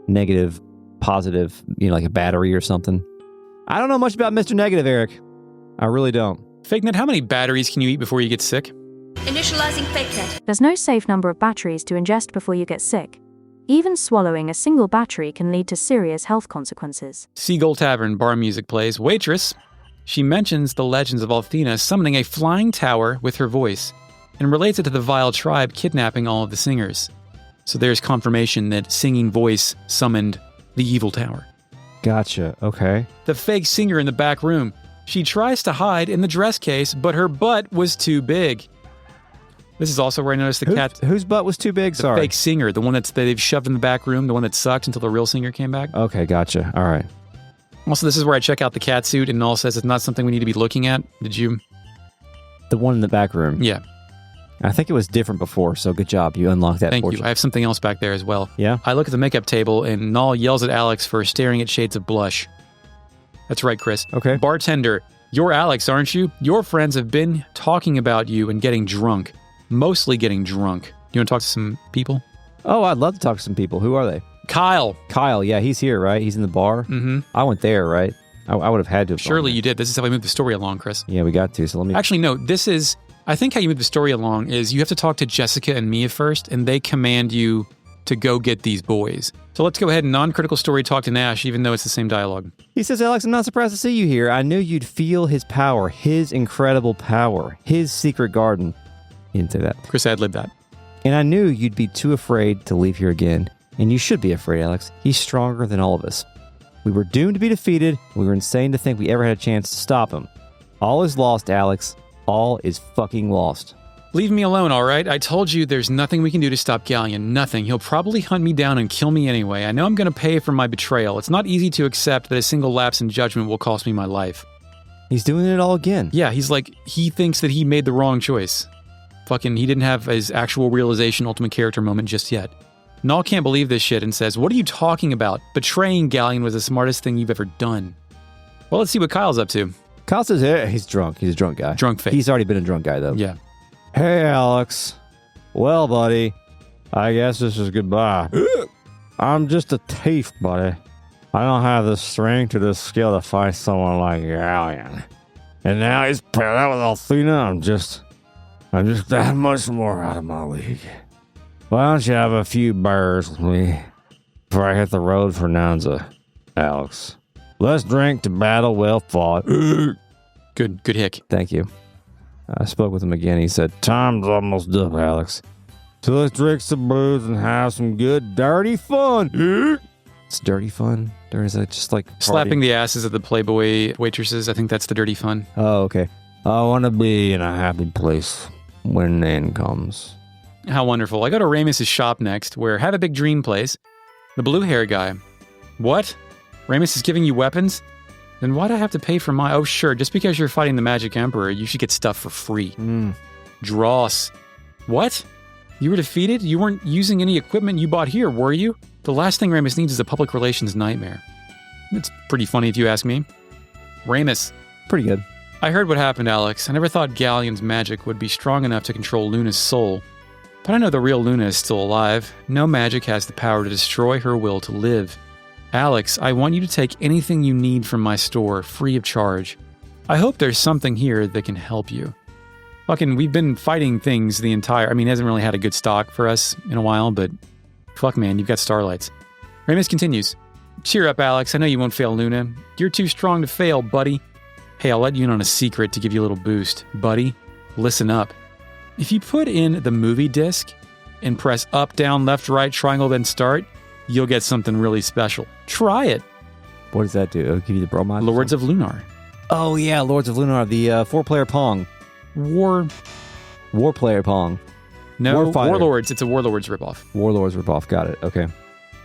negative, positive, like a battery or something. I don't know much about Mr. Negative, Eric. I really don't. FakeNet, how many batteries can you eat before you get sick? Initializing FakeNet. There's no safe number of batteries to ingest before you get sick. Even swallowing a single battery can lead to serious health consequences. Seagull Tavern, bar music plays. Waitress. She mentions the legends of Althena summoning a flying tower with her voice and relates it to the vile tribe kidnapping all of the singers. So there's confirmation that singing voice summoned the evil tower. Gotcha. Okay. The fake singer in the back room. She tries to hide in the dress case, but her butt was too big. This is also where I noticed the cat. Whose butt was too big? The Sorry. fake singer, the one that they've shoved in the back room, the one that sucked until the real singer came back. Okay, gotcha. All right. Also, this is where I check out the cat suit, and Null says it's not something we need to be looking at. Did you? The one in the back room. Yeah. I think it was different before, so good job. You unlocked that Thank portion. you. I have something else back there as well. Yeah? I look at the makeup table, and Null yells at Alex for staring at shades of blush. That's right, Chris. Okay. Bartender, you're Alex, aren't you? Your friends have been talking about you and getting drunk. Mostly getting drunk. You want to talk to some people? Oh, I'd love to talk to some people. Who are they? Kyle. Kyle, yeah, he's here, right? He's in the bar? Mm-hmm. I went there, right? I would have had to have Surely gone you did. This is how we move the story along, Chris. there. Yeah, we got to, so let me... Actually, no, this is... I think how you move the story along is you have to talk to Jessica and Mia first, and they command you to go get these boys. So let's go ahead and non-critical story talk to Nash, even though it's the same dialogue. He says, Alex, I'm not surprised to see you here. I knew you'd feel his power, his incredible power, his secret garden. He didn't say that. Chris ad-libbed that. And I knew you'd be too afraid to leave here again. And you should be afraid, Alex. He's stronger than all of us. We were doomed to be defeated. We were insane to think we ever had a chance to stop him. All is lost, Alex. All is fucking lost. Leave me alone, all right? I told you there's nothing we can do to stop Galleon. Nothing. He'll probably hunt me down and kill me anyway. I know I'm going to pay for my betrayal. It's not easy to accept that a single lapse in judgment will cost me my life. He's doing it all again. Yeah, he's like, he thinks that he made the wrong choice. Fucking, he didn't have his actual realization, ultimate character moment just yet. Null can't believe this shit and says, what are you talking about? Betraying Galleon was the smartest thing you've ever done. Well, let's see what Kyle's up to. Kyle says, hey, he's drunk. He's a drunk guy. Drunk face. He's already been a drunk guy, though. Yeah. Hey, Alex. Well, buddy, I guess this is goodbye. I'm just a thief, buddy. I don't have the strength or the skill to fight someone like Galleon. And now he's paired out with Althena. I'm just that much more out of my league. Why don't you have a few beers with me before I hit the road for Nonza, Alex? Let's drink to battle well fought. Good hick. Thank you. I spoke with him again. He said, time's almost up, Alex. So let's drink some booze and have some good, dirty fun. It's dirty fun? Or is that just like slapping the asses of the Playboy waitresses? I think that's the dirty fun. Oh, okay. I want to be in a happy place when the end comes. How wonderful. I go to Ramus' shop next, where Have a Big Dream plays. The blue hair guy. What? Ramus is giving you weapons? Then why'd I have to pay for my... Oh, sure, just because you're fighting the Magic Emperor, you should get stuff for free. Dross. What? You were defeated? You weren't using any equipment you bought here, were you? The last thing Ramus needs is a public relations nightmare. It's pretty funny if you ask me. Ramus. Pretty good. I heard what happened, Alex. I never thought Galleon's magic would be strong enough to control Luna's soul. But I know the real Luna is still alive. No magic has the power to destroy her will to live. Alex, I want you to take anything you need from my store, free of charge. I hope there's something here that can help you. Fucking, we've been fighting things the entire... I mean, it hasn't really had a good stock for us in a while, but... Fuck, man, you've got starlights. Ramus continues. Cheer up, Alex. I know you won't fail Luna. You're too strong to fail, buddy. Hey, I'll let you in on a secret to give you a little boost. Buddy, listen up. If you put in the movie disc and press up, down, left, right, triangle, then start, you'll get something really special. Try it. What does that do? It'll give you the bromide? Lords of Lunar. Oh, yeah, Lords of Lunar, the 4-player Pong. War-player Pong. No, Warfighter. Warlords. It's a Warlords ripoff. Warlords ripoff. Got it. Okay.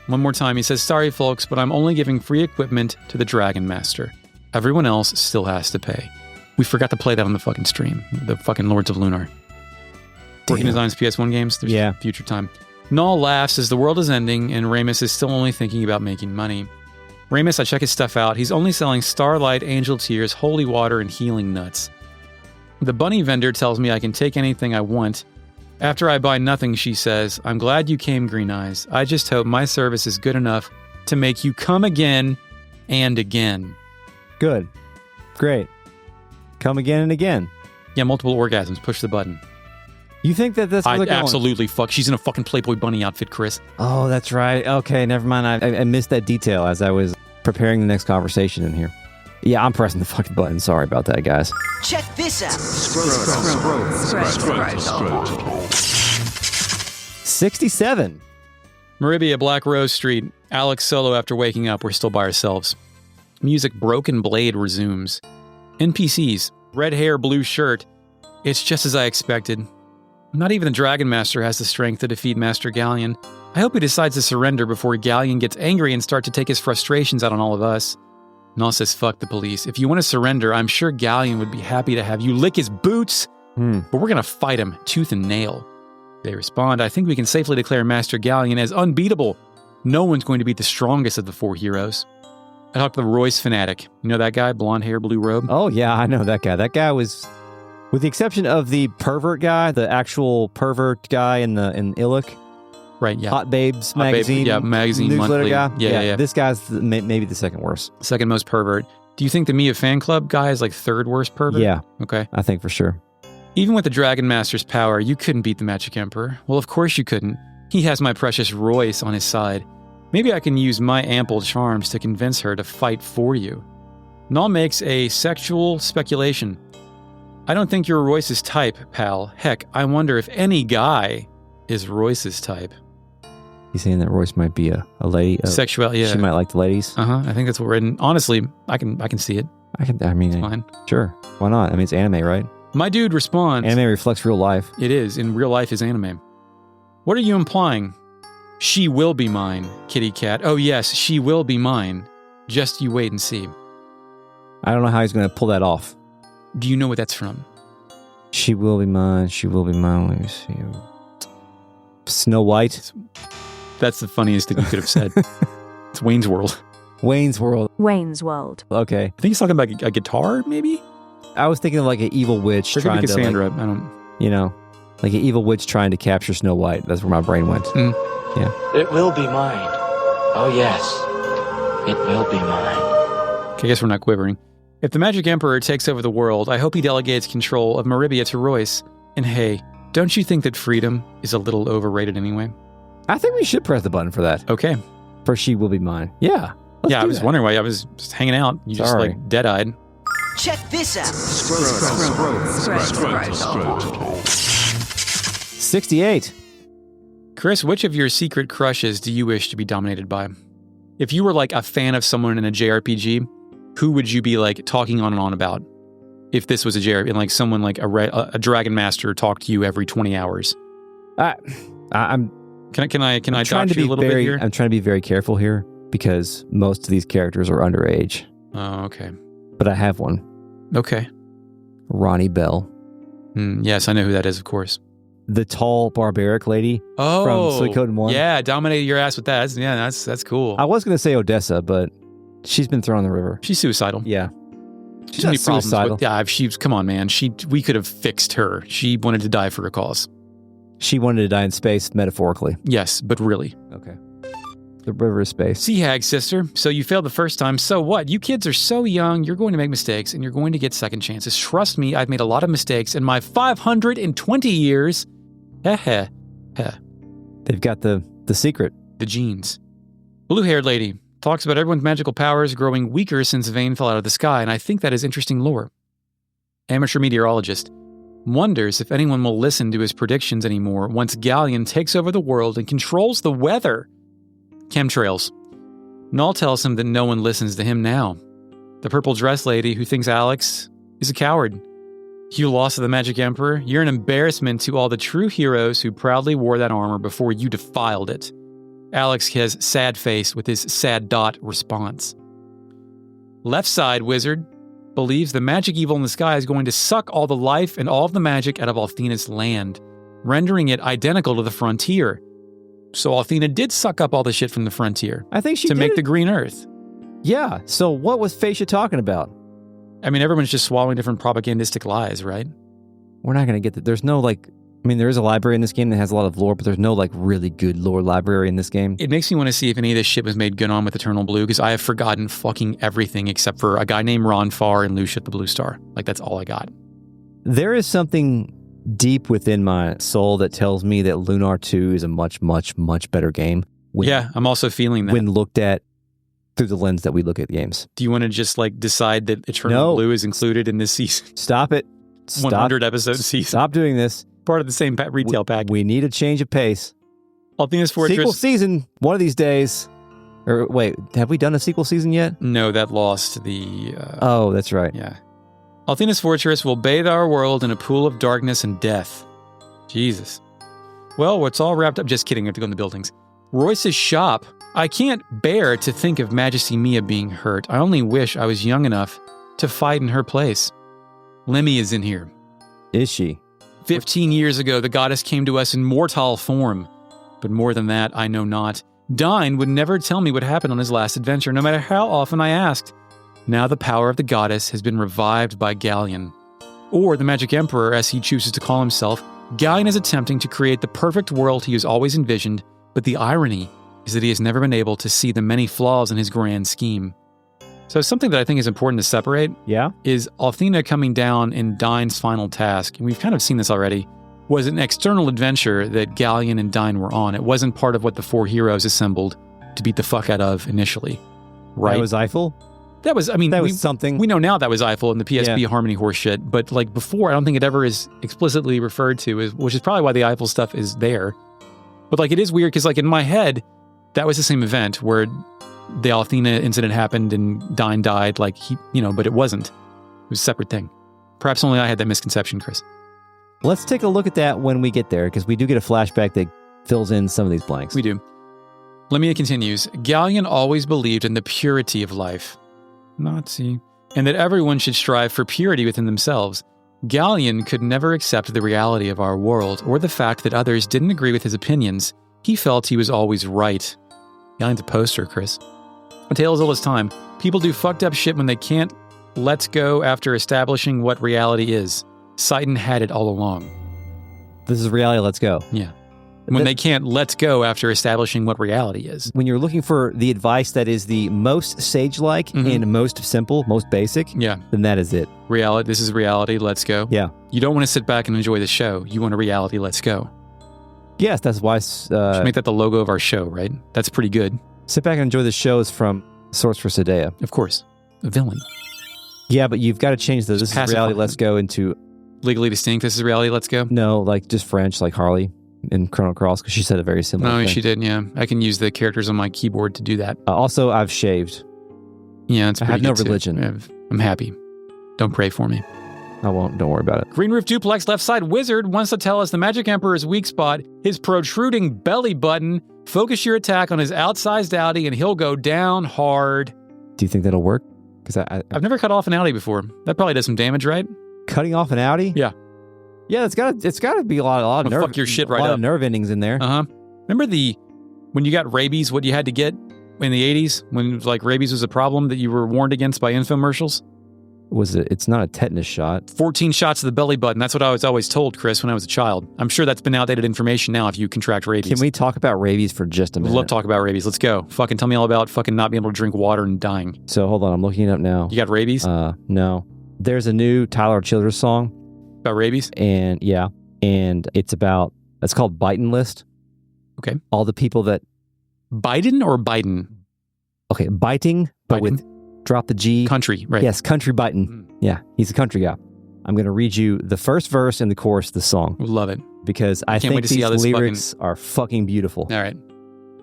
One more time, he says, sorry, folks, but I'm only giving free equipment to the Dragon Master. Everyone else still has to pay. We forgot to play that on the fucking stream. The fucking Lords of Lunar. Working Designs PS1 games? There's future time. Null laughs as the world is ending, and Ramus is still only thinking about making money. Ramus, I check his stuff out. He's only selling Starlight, Angel Tears, Holy Water, and Healing Nuts. The bunny vendor tells me I can take anything I want. After I buy nothing, she says, I'm glad you came, Green Eyes. I just hope my service is good enough to make you come again and again. Good. Great. Come again and again. Yeah, multiple orgasms. Push the button. You think that that's where they're going? Absolutely. Fuck. She's in a fucking Playboy bunny outfit, Chris. Oh, that's right. Okay, never mind. I missed that detail as I was preparing the next conversation in here. Yeah, I'm pressing the fucking button. Sorry about that, guys. Check this out. 67. Meribia, Black Rose Street. Alex solo after waking up. We're still by ourselves. Music Broken Blade resumes. NPCs. Red hair, blue shirt. It's just as I expected. Not even the Dragon Master has the strength to defeat Master Galleon. I hope he decides to surrender before Galleon gets angry and starts to take his frustrations out on all of us. Null says, fuck the police. If you want to surrender, I'm sure Galleon would be happy to have you lick his boots. But we're going to fight him tooth and nail. They respond, I think we can safely declare Master Galleon as unbeatable. No one's going to beat the strongest of the 4 heroes. I talked to the Royce fanatic. You know that guy? Blonde hair, blue robe? Oh, yeah, I know that guy. That guy was... With the exception of the pervert guy, the actual pervert guy in Illic. Right, yeah. Hot Babes magazine. Magazine newsletter monthly. guy. Yeah. This guy's maybe the second worst. Second most pervert. Do you think the Mia fan club guy is like third worst pervert? Yeah. Okay. I think for sure. Even with the Dragon Master's power, you couldn't beat the Magic Emperor. Well, of course you couldn't. He has my precious Royce on his side. Maybe I can use my ample charms to convince her to fight for you. Null makes a sexual speculation. I don't think you're Royce's type, pal. Heck, I wonder if any guy is Royce's type. He's saying that Royce might be a lady. Sexual, yeah. She might like the ladies. I think that's what we're in. Honestly, I can see it. I mean, fine. Sure. Why not? I mean, it's anime, right? My dude responds. Anime reflects real life. It is. In real life is anime. What are you implying? She will be mine, kitty cat. Oh yes, she will be mine. Just you wait and see. I don't know how he's going to pull that off. Do you know what that's from? She will be mine. She will be mine. Let me see. Snow White. That's the funniest thing you could have said. It's Wayne's World. Wayne's World. Wayne's World. Okay. I think he's talking about a guitar, maybe? I was thinking of like an evil witch There trying could be Cassandra. to, like, I don't... You know, like an evil witch trying to capture Snow White. That's where my brain went. Yeah. It will be mine. Oh yes, it will be mine. Okay, I guess we're not quivering. If the Magic Emperor takes over the world, I hope he delegates control of Meribia to Royce. And hey, don't you think that freedom is a little overrated anyway? I think we should press the button for that. Okay. For She Will Be Mine. Yeah. I was wondering why I was just hanging out. You just like dead-eyed. Check this out. 68. Chris, which of your secret crushes do you wish to be dominated by? If you were like a fan of someone in a JRPG, who would you be like talking on and on about? If this was a JRPG, and like someone like a Dragon Master talked to you every 20 hours. I'm Can I dox you a little bit here? I'm trying to be very careful here because most of these characters are underage. Oh, okay. But I have one. Okay. Ronnie Bell. Yes, I know who that is, of course. The tall barbaric lady from Suikoden 1. Yeah, dominated your ass with that. That's cool. I was going to say Odessa, but she's been thrown in the river. She's suicidal. Yeah. She's not suicidal. Come on, man. We could have fixed her. She wanted to die for a cause. She wanted to die in space, metaphorically. Yes, but really. Okay. The river is space. Sea Hag, sister. So you failed the first time. So what? You kids are so young. You're going to make mistakes, and you're going to get second chances. Trust me, I've made a lot of mistakes in my 520 years. Heh. They've got the secret. The genes. Blue-haired lady talks about everyone's magical powers growing weaker since Vane fell out of the sky, and I think that is interesting lore. Amateur meteorologist wonders if anyone will listen to his predictions anymore once Galleon takes over the world and controls the weather. Chemtrails. Null tells him that no one listens to him now. The purple dress lady who thinks Alex is a coward. You lost to the Magic Emperor. You're an embarrassment to all the true heroes who proudly wore that armor before you defiled it. Alex has sad face with his sad dot response. Left side wizard believes the magic evil in the sky is going to suck all the life and all of the magic out of Althena's land, rendering it identical to the frontier. So Althena did suck up all the shit from the frontier. I think she to did. make the green earth. Yeah. So what was Facia talking about? I mean, everyone's just swallowing different propagandistic lies, right? We're not going to get that. There's no there is a library in this game that has a lot of lore, but there's no really good lore library in this game. It makes me want to see if any of this shit was made good on with Eternal Blue, because I have forgotten fucking everything except for a guy named Ron Farr and Lucia the Blue Star. That's all I got. There is something deep within my soul that tells me that Lunar 2 is a much, much, much better game. Yeah, I'm also feeling that. When looked at through the lens that we look at games. Do you want to just like decide that Eternal Blue is included in this season? Stop it. 100 episode season. Stop doing this. Part of the same retail pack. We need a change of pace. Althena's Fortress. Sequel season, one of these days. Or wait, have we done a sequel season yet? No, that lost the... oh, that's right. Yeah. Althena's Fortress will bathe our world in a pool of darkness and death. Jesus. Well, it's all wrapped up. Just kidding, I have to go in the buildings. Royce's shop. I can't bear to think of Majesty Mia being hurt. I only wish I was young enough to fight in her place. Lemmy is in here. Is she? 15 years ago, the goddess came to us in mortal form. But more than that, I know not. Dine would never tell me what happened on his last adventure, no matter how often I asked. Now the power of the goddess has been revived by Galleon. Or the Magic Emperor, as he chooses to call himself. Galleon is attempting to create the perfect world he has always envisioned, but the irony is that he has never been able to see the many flaws in his grand scheme. So something that I think is important to separate is Althena coming down in Dine's final task, and we've kind of seen this already, was an external adventure that Galleon and Dine were on. It wasn't part of what the four heroes assembled to beat the fuck out of initially. Right? That was Eiffel? That was, I mean, that was something. We know now that was Eiffel and the PSP Harmony horse shit, but like before, I don't think it ever is explicitly referred to, which is probably why the Eiffel stuff is there. But like, it is weird because like in my head, that was the same event where the Althena incident happened and Dine died, like he, but it wasn't. It was a separate thing. Perhaps only I had that misconception, Chris. Let's take a look at that when we get there, because we do get a flashback that fills in some of these blanks. We do. Lemmy continues, Galleon always believed in the purity of life. Nazi. And that everyone should strive for purity within themselves. Galleon could never accept the reality of our world, or the fact that others didn't agree with his opinions. He felt he was always right. Gallion's a poster, Chris. A tale as old as time. People do fucked up shit when they can't let go after establishing what reality is. Sidon had it all along. This is reality, let's go. Yeah. When they can't let go after establishing what reality is. When you're looking for the advice that is the most sage-like and most simple, most basic, then that is it. Reality. This is reality, let's go. Yeah. You don't want to sit back and enjoy the show. You want a reality, let's go. Yes, that's why... should make that the logo of our show, right? That's pretty good. Sit back and enjoy the show is from Source for Sedea. Of course. A villain. Yeah, but you've got to change the this is reality, let's go into... Legally distinct, this is reality, let's go? No, like just French, like Harley in Chrono Cross, because she said a very similar thing. No, she did, yeah. I can use the characters on my keyboard to do that. Also, I've shaved. Yeah, it's pretty I have no good religion. Too. I'm happy. Don't pray for me. I won't. Don't worry about it. Green Roof Duplex Left Side Wizard wants to tell us the Magic Emperor's weak spot, his protruding belly button. Focus your attack on his outsized outie and he'll go down hard. Do you think that'll work? Because I've never cut off an outie before. That probably does some damage, right? Cutting off an outie? Yeah. Yeah, it's got to be a lot of nerve. Fuck your shit right up. A lot up. of nerve endings in there. Remember when you got rabies, what you had to get in the 80s when like rabies was a problem that you were warned against by infomercials? It's not a tetanus shot. 14 shots to the belly button. That's what I was always told, Chris, when I was a child. I'm sure that's been outdated information now if you contract rabies. Can we talk about rabies for just a minute? Love to talk about rabies. Let's go. Fucking tell me all about fucking not being able to drink water and dying. So hold on, I'm looking it up now. You got rabies? No. There's a new Tyler Childers song. About rabies? And it's called Biden List. Okay. All the people that... Biden or Biden? Okay, biting, but with drop the G. Country, right. Yes, country Biden. Yeah, he's a country guy. I'm going to read you the first verse and the chorus of the song. Love it. Because I think these lyrics are fucking beautiful. All right.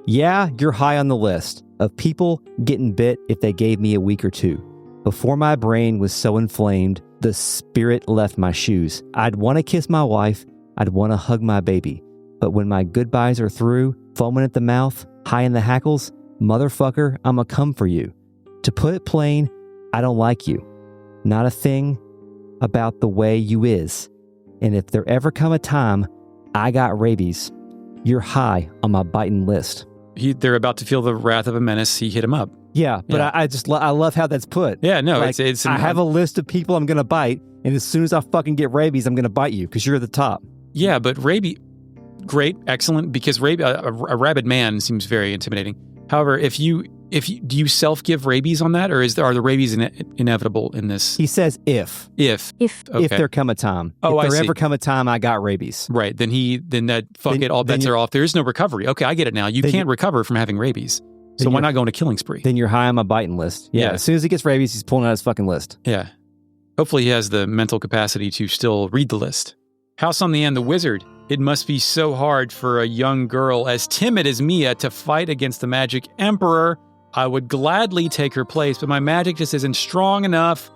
Yeah, you're high on the list of people getting bit if they gave me a week or two. Before my brain was so inflamed, the spirit left my shoes. I'd want to kiss my wife. I'd want to hug my baby. But when my goodbyes are through, foaming at the mouth, high in the hackles, motherfucker, I'ma come for you. To put it plain, I don't like you. Not a thing about the way you is. And if there ever come a time I got rabies, you're high on my biting list. They're about to feel the wrath of a menace. He hit him up. Yeah, but I love how that's put. Yeah, no, like, it's I have a list of people I'm going to bite, and as soon as I fucking get rabies, I'm going to bite you because you're at the top. Yeah, but rabies, great, excellent, because a rabid man seems very intimidating. However, if you do you self-give rabies on that, or are the rabies inevitable in this? He says if there come a time. Oh, if there I see. ever come a time I got rabies. Right. Then all bets are off. There is no recovery. Okay, I get it now. You can't recover from having rabies. So why not go on a killing spree? Then you're high on my biting list. Yeah. As soon as he gets rabies, he's pulling out his fucking list. Yeah. Hopefully he has the mental capacity to still read the list. House on the End, the wizard. It must be so hard for a young girl as timid as Mia to fight against the magic emperor. I would gladly take her place, but my magic just isn't strong enough.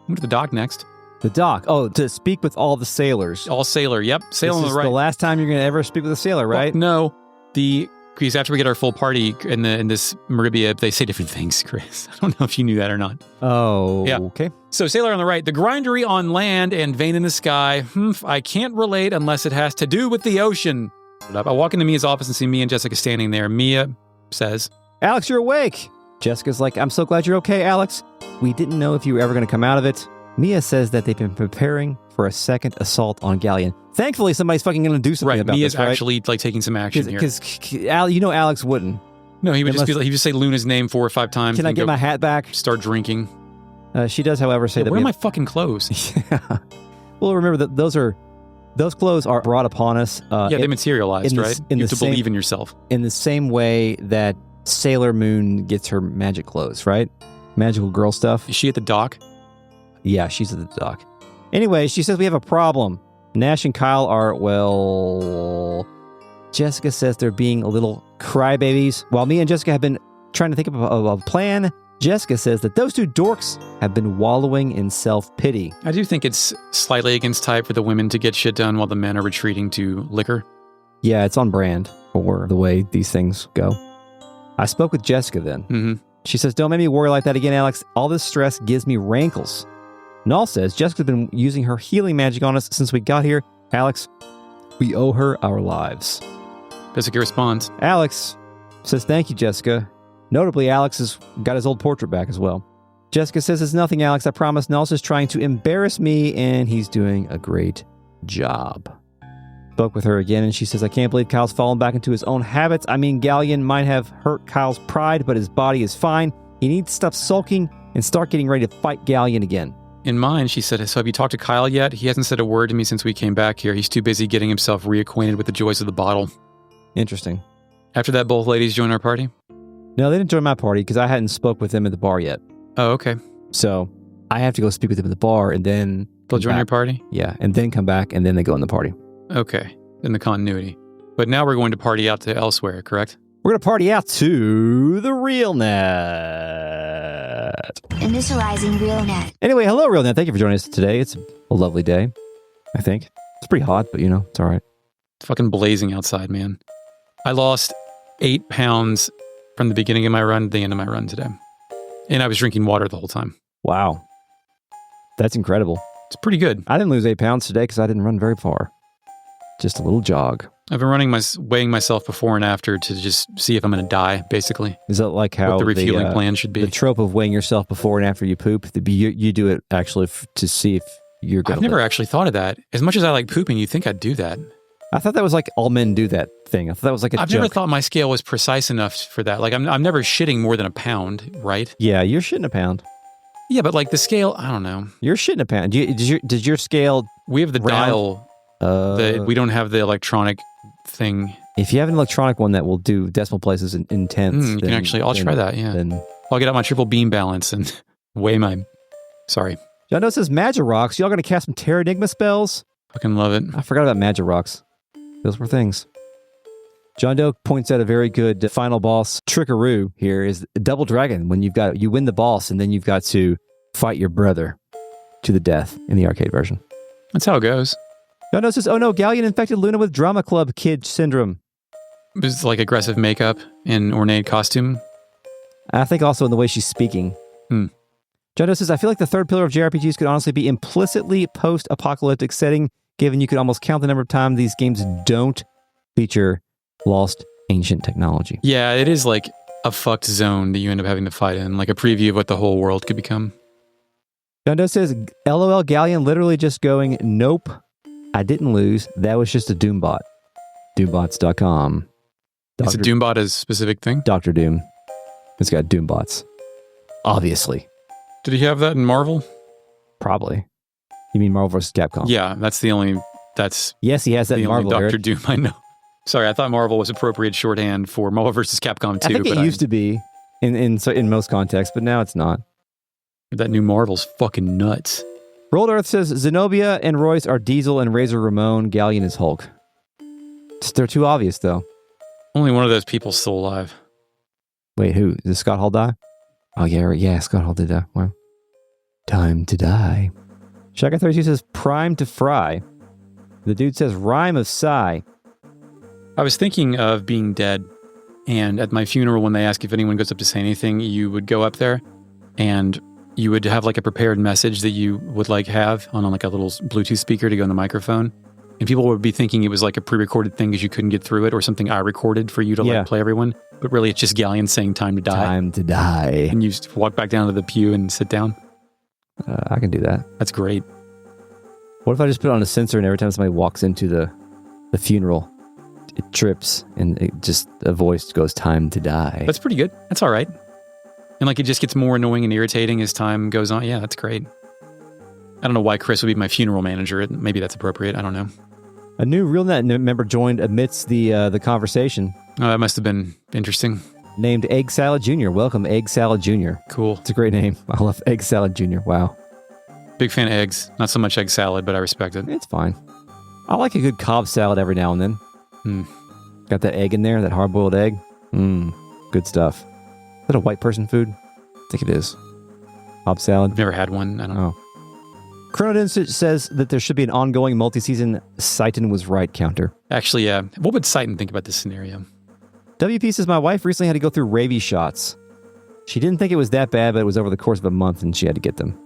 Move to the dock next. The dock. Oh, to speak with all the sailors. All sailor. Yep. Sail on the right. The last time you're going to ever speak with a sailor, right? Well, no. Because after we get our full party in this Meribia, they say different things, Chris. I don't know if you knew that or not. Oh, yeah. Okay. So sailor on the right, the Grindery on land and vein in the sky. I can't relate unless it has to do with the ocean. I walk into Mia's office and see Mia and Jessica standing there. Mia says, Alex, you're awake. Jessica's like, I'm so glad you're okay, Alex. We didn't know if you were ever going to come out of it. Mia says that they've been preparing for a second assault on Galleon. Thankfully, somebody's fucking going to do something about Mia's this, right? actually taking some action here. Because Alex wouldn't. No, he would just say Luna's name 4 or 5 times. Can I get my hat back? Start drinking. She does, however, say that. Where are my fucking clothes? Yeah. Well, remember that those clothes are brought upon us. They materialized, right? You have to believe in yourself. In the same way that Sailor Moon gets her magic clothes, right? Magical girl stuff. Is she at the dock? Yeah, she's at the dock. Anyway, she says we have a problem. Nash and Kyle are, Jessica says they're being a little crybabies. While me and Jessica have been trying to think of a plan, Jessica says that those two dorks have been wallowing in self-pity. I do think it's slightly against type for the women to get shit done while the men are retreating to liquor. Yeah, it's on brand for the way these things go. I spoke with Jessica then. Mm-hmm. She says, don't make me worry like that again, Alex. All this stress gives me rankles. Null says Jessica's been using her healing magic on us since we got here. Alex, we owe her our lives. Jessica responds. Alex says, thank you, Jessica. Notably, Alex has got his old portrait back as well. Jessica says, it's nothing, Alex. I promise. Null's just trying to embarrass me, and he's doing a great job. Spoke with her again, and she says, I can't believe Kyle's fallen back into his own habits. I mean, Galleon might have hurt Kyle's pride, but his body is fine. He needs to stop sulking and start getting ready to fight Galleon again. In mine, she said, so have you talked to Kyle yet? He hasn't said a word to me since we came back here. He's too busy getting himself reacquainted with the joys of the bottle. Interesting. After that, both ladies join our party? No, they didn't join my party because I hadn't spoke with them at the bar yet. Oh, okay. So I have to go speak with them at the bar and then... They'll join your party? Yeah, and then come back and then they go in the party. Okay, in the continuity. But now we're going to party out to elsewhere, correct? We're going to party out to the Real Net. Initializing RealNet. Anyway, hello, Real Net. Thank you for joining us today. It's a lovely day, I think. It's pretty hot, but it's all right. It's fucking blazing outside, man. I lost 8 pounds from the beginning of my run to the end of my run today. And I was drinking water the whole time. Wow. That's incredible. It's pretty good. I didn't lose 8 pounds today because I didn't run very far. Just a little jog. I've been weighing myself before and after to just see if I'm going to die, basically. Is that like how what the refueling plan should be? The trope of weighing yourself before and after you poop, you do it actually to see if you're going to I've never actually thought of that. As much as I like pooping, you'd think I'd do that. I thought that was like all men do that thing. I thought that was like a joke. I've never thought my scale was precise enough for that. Like, I'm never shitting more than a pound, right? Yeah, you're shitting a pound. Yeah, but like the scale, I don't know. You're shitting a pound. Did your scale... We have the dial. We don't have the electronic thing. If you have an electronic one that will do decimal places in tenths, you can actually. I'll try that. Yeah. Then I'll get out my triple beam balance and weigh my. Sorry. John Doe says Magic Rocks. Y'all gonna cast some Terranigma spells? Fucking love it. I forgot about Magic Rocks. Those were things. John Doe points out a very good final boss trickaroo here is Double Dragon. When you win the boss and then you've got to fight your brother to the death in the arcade version. That's how it goes. John Doe says, oh no, Galleon infected Luna with Drama Club Kid Syndrome. It was like aggressive makeup and ornate costume. I think also in the way she's speaking. John Doe says, I feel like the third pillar of JRPGs could honestly be implicitly post-apocalyptic setting, given you could almost count the number of times these games don't feature lost ancient technology. Yeah, it is like a fucked zone that you end up having to fight in, like a preview of what the whole world could become. John Doe says, LOL Galleon literally just going, nope, I didn't lose. That was just a Doombot. Doombots.com. Is a Doombot a specific thing? Dr. Doom. It's got Doombots. Obviously. Did he have that in Marvel? Probably. You mean Marvel vs. Capcom? Yeah, that's the only... Yes, he has that in Marvel, Doctor Eric. Doom I know. Sorry, I thought Marvel was appropriate shorthand for Marvel vs. Capcom 2. I think it used to be in most contexts, but now it's not. That new Marvel's fucking nuts. Rolled Earth says Zenobia and Royce are Diesel and Razor Ramon. Galleon is Hulk. They're too obvious, though. Only one of those people's still alive. Wait, who? Did Scott Hall die? Oh, yeah, Scott Hall did die. Wow. Time to die. Shaka 32 says prime to fry. The dude says rhyme of sigh. I was thinking of being dead, and at my funeral, when they ask if anyone goes up to say anything, you would go up there, and you would have like a prepared message that you would like have on like a little Bluetooth speaker to go in the microphone. And people would be thinking it was like a pre-recorded thing because you couldn't get through it, or something I recorded for you to like play everyone. But really, it's just Galleon saying time to die. Time to die. And you just walk back down to the pew and sit down. I can do that. That's great. What if I just put on a sensor and every time somebody walks into the funeral, it trips and a voice goes time to die? That's pretty good. That's all right. And like it just gets more annoying and irritating as time goes on. Yeah, that's great. I don't know why Chris would be my funeral manager. Maybe that's appropriate. I don't know. A new RealNet member joined amidst the conversation. Oh, that must have been interesting. Named Egg Salad Jr. Welcome, Egg Salad Jr. Cool. It's a great name. I love Egg Salad Jr. Wow. Big fan of eggs. Not so much egg salad, but I respect it. It's fine. I like a good Cobb salad every now and then. Got that egg in there, that hard-boiled egg. Good stuff. Is that a white person food? I think it is. Cobb salad. I've never had one. I don't know. Chronodin says that there should be an ongoing multi-season Seitan was right counter. Actually, yeah. What would Seitan think about this scenario? WP says, my wife recently had to go through rabies shots. She didn't think it was that bad, but it was over the course of a month and she had to get them.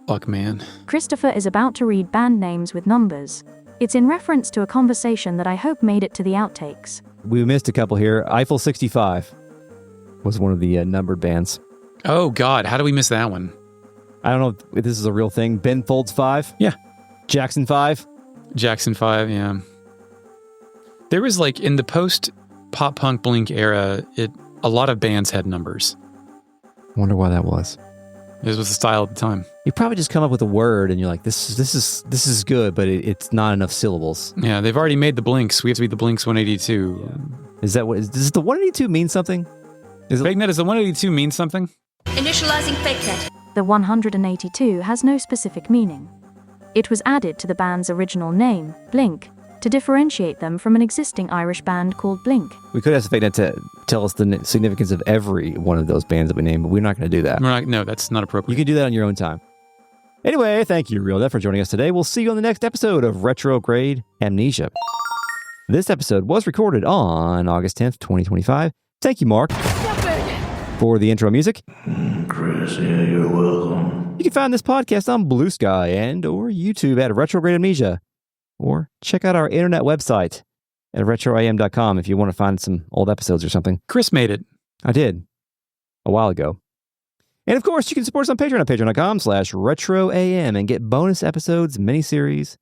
Fuck, man. Christopher is about to read band names with numbers. It's in reference to a conversation that I hope made it to the outtakes. We missed a couple here. Eiffel 65 was one of the numbered bands. Oh, God. How do we miss that one? I don't know if this is a real thing. Ben Folds 5? Yeah. Jackson 5? Jackson 5, yeah. There was like, in the post-pop-punk Blink era, a lot of bands had numbers. I wonder why that was. This was the style at the time. You probably just come up with a word and you're like, this is good, but it's not enough syllables. Yeah, they've already made the Blinks. We have to be the Blinks 182. Yeah. Does the 182 mean something? Does the 182 mean something? Initializing fake net. The 182 has no specific meaning. It was added to the band's original name, Blink, to differentiate them from an existing Irish band called Blink. We could ask the Fake to tell us the significance of every one of those bands that we named, but we're not going to do that. No, that's not appropriate. You can do that on your own time. Anyway, thank you, RealNet, for joining us today. We'll see you on the next episode of Retrograde Amnesia. This episode was recorded on August 10th, 2025. Thank you, Mark, for the intro music. Chris, yeah, you're welcome. You can find this podcast on Bluesky and or YouTube at Retrograde Amnesia. Or check out our internet website at retroam.com if you want to find some old episodes or something. Chris made it. I did. A while ago. And of course, you can support us on Patreon at patreon.com/retroam and get bonus episodes, miniseries,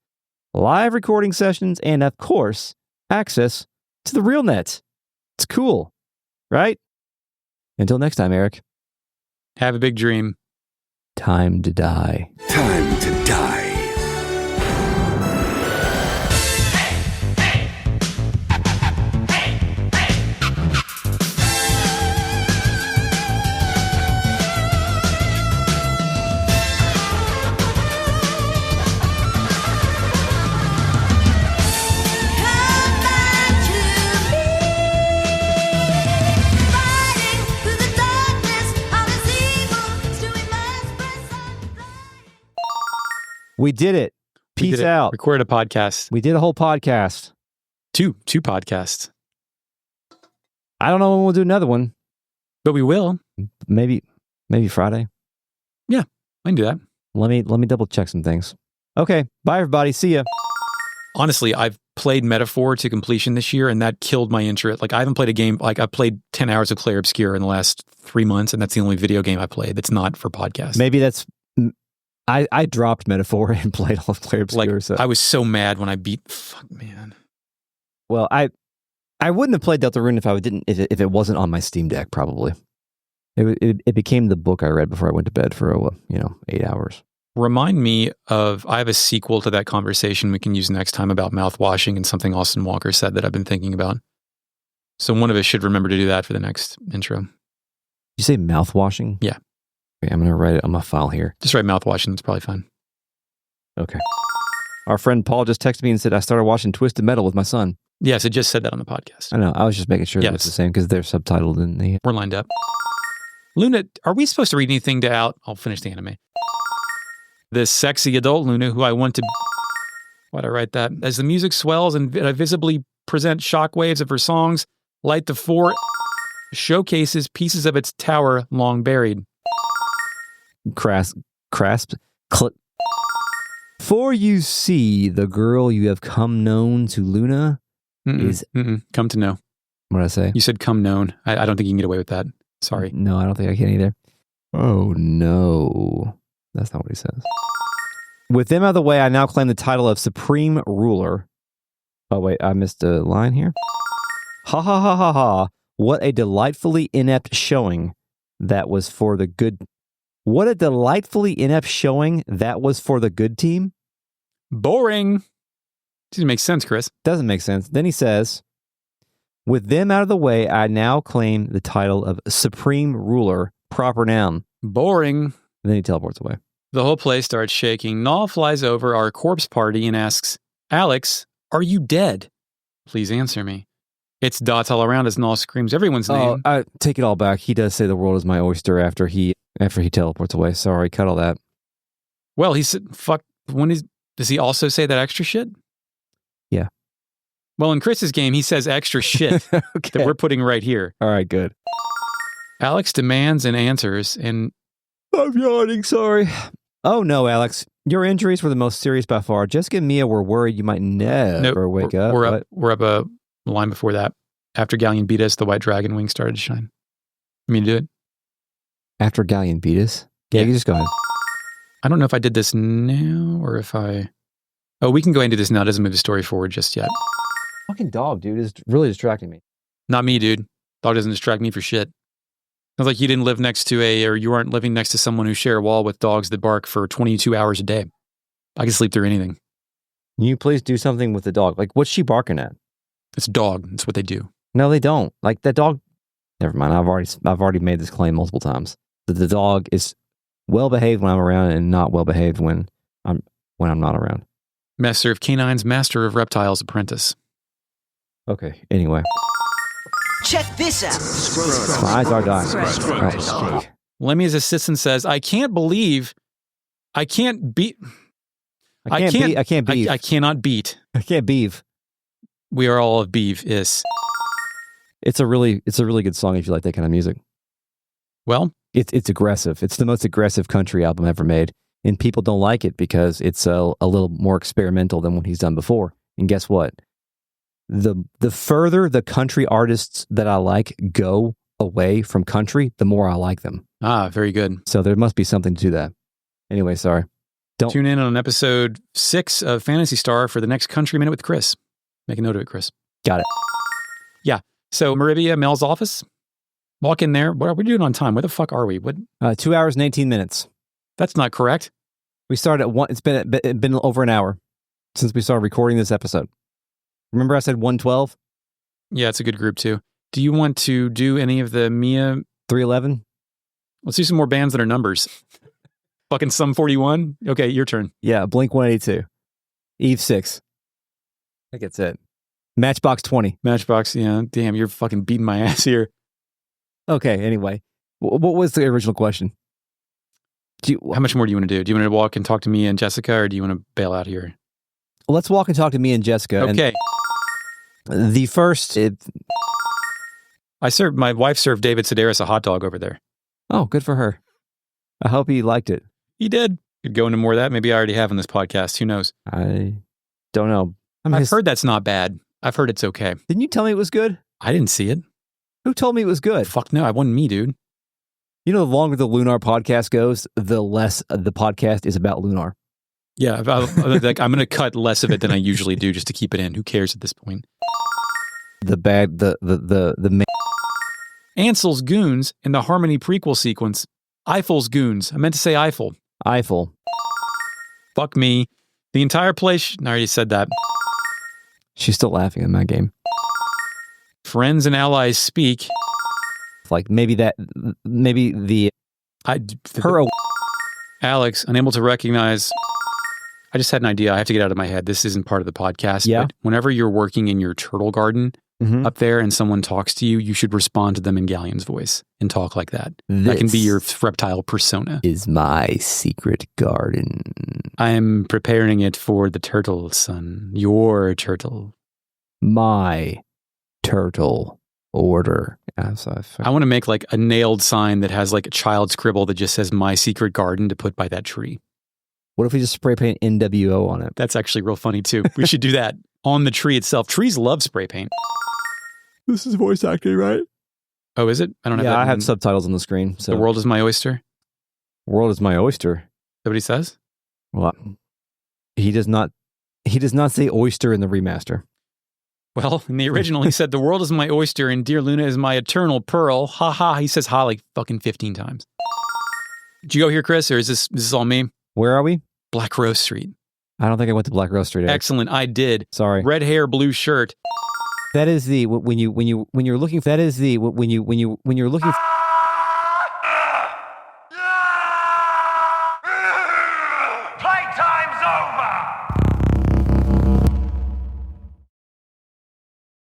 live recording sessions, and of course, access to the RealNet. It's cool, right? Until next time, Eric. Have a big dream. Time to die. Time to die. We did it. Peace out. Recorded a podcast. We did a whole podcast. Two podcasts. I don't know when we'll do another one. But we will. Maybe Friday. Yeah, I can do that. Let me double check some things. Okay. Bye, everybody. See ya. Honestly, I've played Metaphor to completion this year, and that killed my interest. Like, I haven't played a game. Like, I played 10 hours of Clair Obscur in the last 3 months, and that's the only video game I played that's not for podcast. Maybe that's... I dropped Metaphor and played all of Clair Obscur. Like, so. I was so mad when I beat... Fuck, man. Well, I wouldn't have played Deltarune if it wasn't on my Steam Deck, probably. It became the book I read before I went to bed for 8 hours. Remind me of, I have a sequel to that conversation we can use next time about mouthwashing and something Austin Walker said that I've been thinking about. So one of us should remember to do that for the next intro. You say mouthwashing? Yeah. Okay, I'm going to write it on my file here. Just write mouthwashing. It's probably fine. Okay. Our friend Paul just texted me and said, I started watching Twisted Metal with my son. Yes, it just said that on the podcast. I know. I was just making sure that it's the same because they're subtitled in the... We're lined up. Luna, are we supposed to read anything to out? I'll finish the anime. This sexy adult Luna who I want to... Why'd I write that? As the music swells and I visibly present shockwaves of her songs, light the four showcases pieces of its tower long buried. For you see the girl you have come known to Luna is... Come to know. What did I say? You said come known. I don't think you can get away with that. Sorry. No, I don't think I can either. Oh, no. That's not what he says. With them out of the way, I now claim the title of Supreme Ruler. Oh, wait, I missed a line here. Ha ha ha ha ha. What a delightfully inept showing that was for the good... What a delightfully inept showing that was for the good team. Boring. Doesn't make sense, Chris. Doesn't make sense. Then he says, with them out of the way, I now claim the title of Supreme Ruler, proper noun. Boring. And then he teleports away. The whole place starts shaking. Null flies over our corpse party and asks, Alex, are you dead? Please answer me. It's dots all around as Null screams everyone's name. I take it all back. He does say the world is my oyster after he teleports away. Sorry, cut all that. Well, he said, fuck, does he also say that extra shit? Yeah. Well, in Chris's game, he says extra shit Okay. that we're putting right here. All right, good. Alex demands and answers, and... I'm yawning, sorry. Oh, no, Alex. Your injuries were the most serious by far. Jessica and Mia were worried you might never wake up. We're up a line before that. After Galleon beat us, the white dragon wings started to shine. You mean to do it? After Galleon beat us? Yeah, you just go ahead. I don't know if I did this now or if I... Oh, we can go ahead and do this now. It doesn't move the story forward just yet. Fucking dog, dude, is really distracting me. Not me, dude. Dog doesn't distract me for shit. Sounds like you didn't live next to or you aren't living next to someone who share a wall with dogs that bark for 22 hours a day. I can sleep through anything. Can you please do something with the dog? Like, what's she barking at? It's dog. That's what they do. No, they don't. Like, that dog... Never mind. I've already made this claim multiple times. That the dog is well-behaved when I'm around and not well-behaved when I'm not around. Master of Canines, Master of Reptiles, Apprentice. Okay, anyway. Check this out. My eyes are dying. Right. Lemmy's assistant says, I cannot beat. I can't beeve. We are all of beeve is. It's a really good song if you like that kind of music. Well, it's aggressive. It's the most aggressive country album ever made, and people don't like it because it's a little more experimental than what he's done before. And guess what? The further the country artists that I like go away from country, the more I like them. Ah, very good. So there must be something to that. Anyway, sorry. Don't tune in on episode 6 of Phantasy Star for the next Country Minute with Chris. Make a note of it, Chris. Got it. Yeah. So Meribia, Mel's office. Walk in there. What are we doing on time? Where the fuck are we? What? 2 hours and 18 minutes. That's not correct. We started at 1. It's been over an hour since we started recording this episode. Remember I said 112? Yeah, it's a good group too. Do you want to do any of the Mia 311? Let's do some more bands that are numbers. Fucking Sum 41. Okay, your turn. Yeah, Blink 182. Eve 6. I think that's it. Matchbox 20. Matchbox, yeah. Damn, you're fucking beating my ass here. Okay, anyway. What was the original question? How much more do you want to do? Do you want to walk and talk to me and Jessica, or do you want to bail out here? Let's walk and talk to me and Jessica. Okay. And the first... My wife served David Sedaris a hot dog over there. Oh, good for her. I hope he liked it. He did. Could go into more of that. Maybe I already have in this podcast. Who knows? I don't know. I've heard that's not bad. I've heard it's okay. Didn't you tell me it was good? I didn't see it. Who told me it was good? Fuck no, it wasn't me, dude. You know, the longer the Lunar podcast goes, the less the podcast is about Lunar. Yeah, I'm going to cut less of it than I usually do just to keep it in. Who cares at this point? Ansel's goons in the Harmony prequel sequence. Eiffel's goons. I meant to say Eiffel. Eiffel. Fuck me. The entire place. I already said that. She's still laughing in my game. Friends and allies speak. Like maybe the Alex, unable to recognize. I just had an idea. I have to get out of my head. This isn't part of the podcast. Yeah. But whenever you're working in your turtle garden up there and someone talks to you, you should respond to them in Galleon's voice and talk like that. That can be your reptile persona. Is my secret garden. I am preparing it for the turtle, son. Your turtle. My turtle order. I want to make like a nailed sign that has like a child scribble that just says my secret garden to put by that tree. What if we just spray paint N.W.O on it? That's actually real funny too. We should do that on the tree itself. Trees love spray paint. This is voice acting, right? Oh, is it? I don't have that. Yeah, I have subtitles on the screen. So. The world is my oyster. World is my oyster. Is that what he says? Well, he does not say oyster in the remaster. Well, in the original, he said, the world is my oyster and dear Luna is my eternal pearl. Ha ha. He says ha like fucking 15 times. Did you go here, Chris, or is this all me? Where are we? Black Rose Street. I don't think I went to Black Rose Street. Eric. Excellent. I did. Sorry. Red hair, blue shirt. That is the when you're looking. That is the when you're looking. Playtime's over!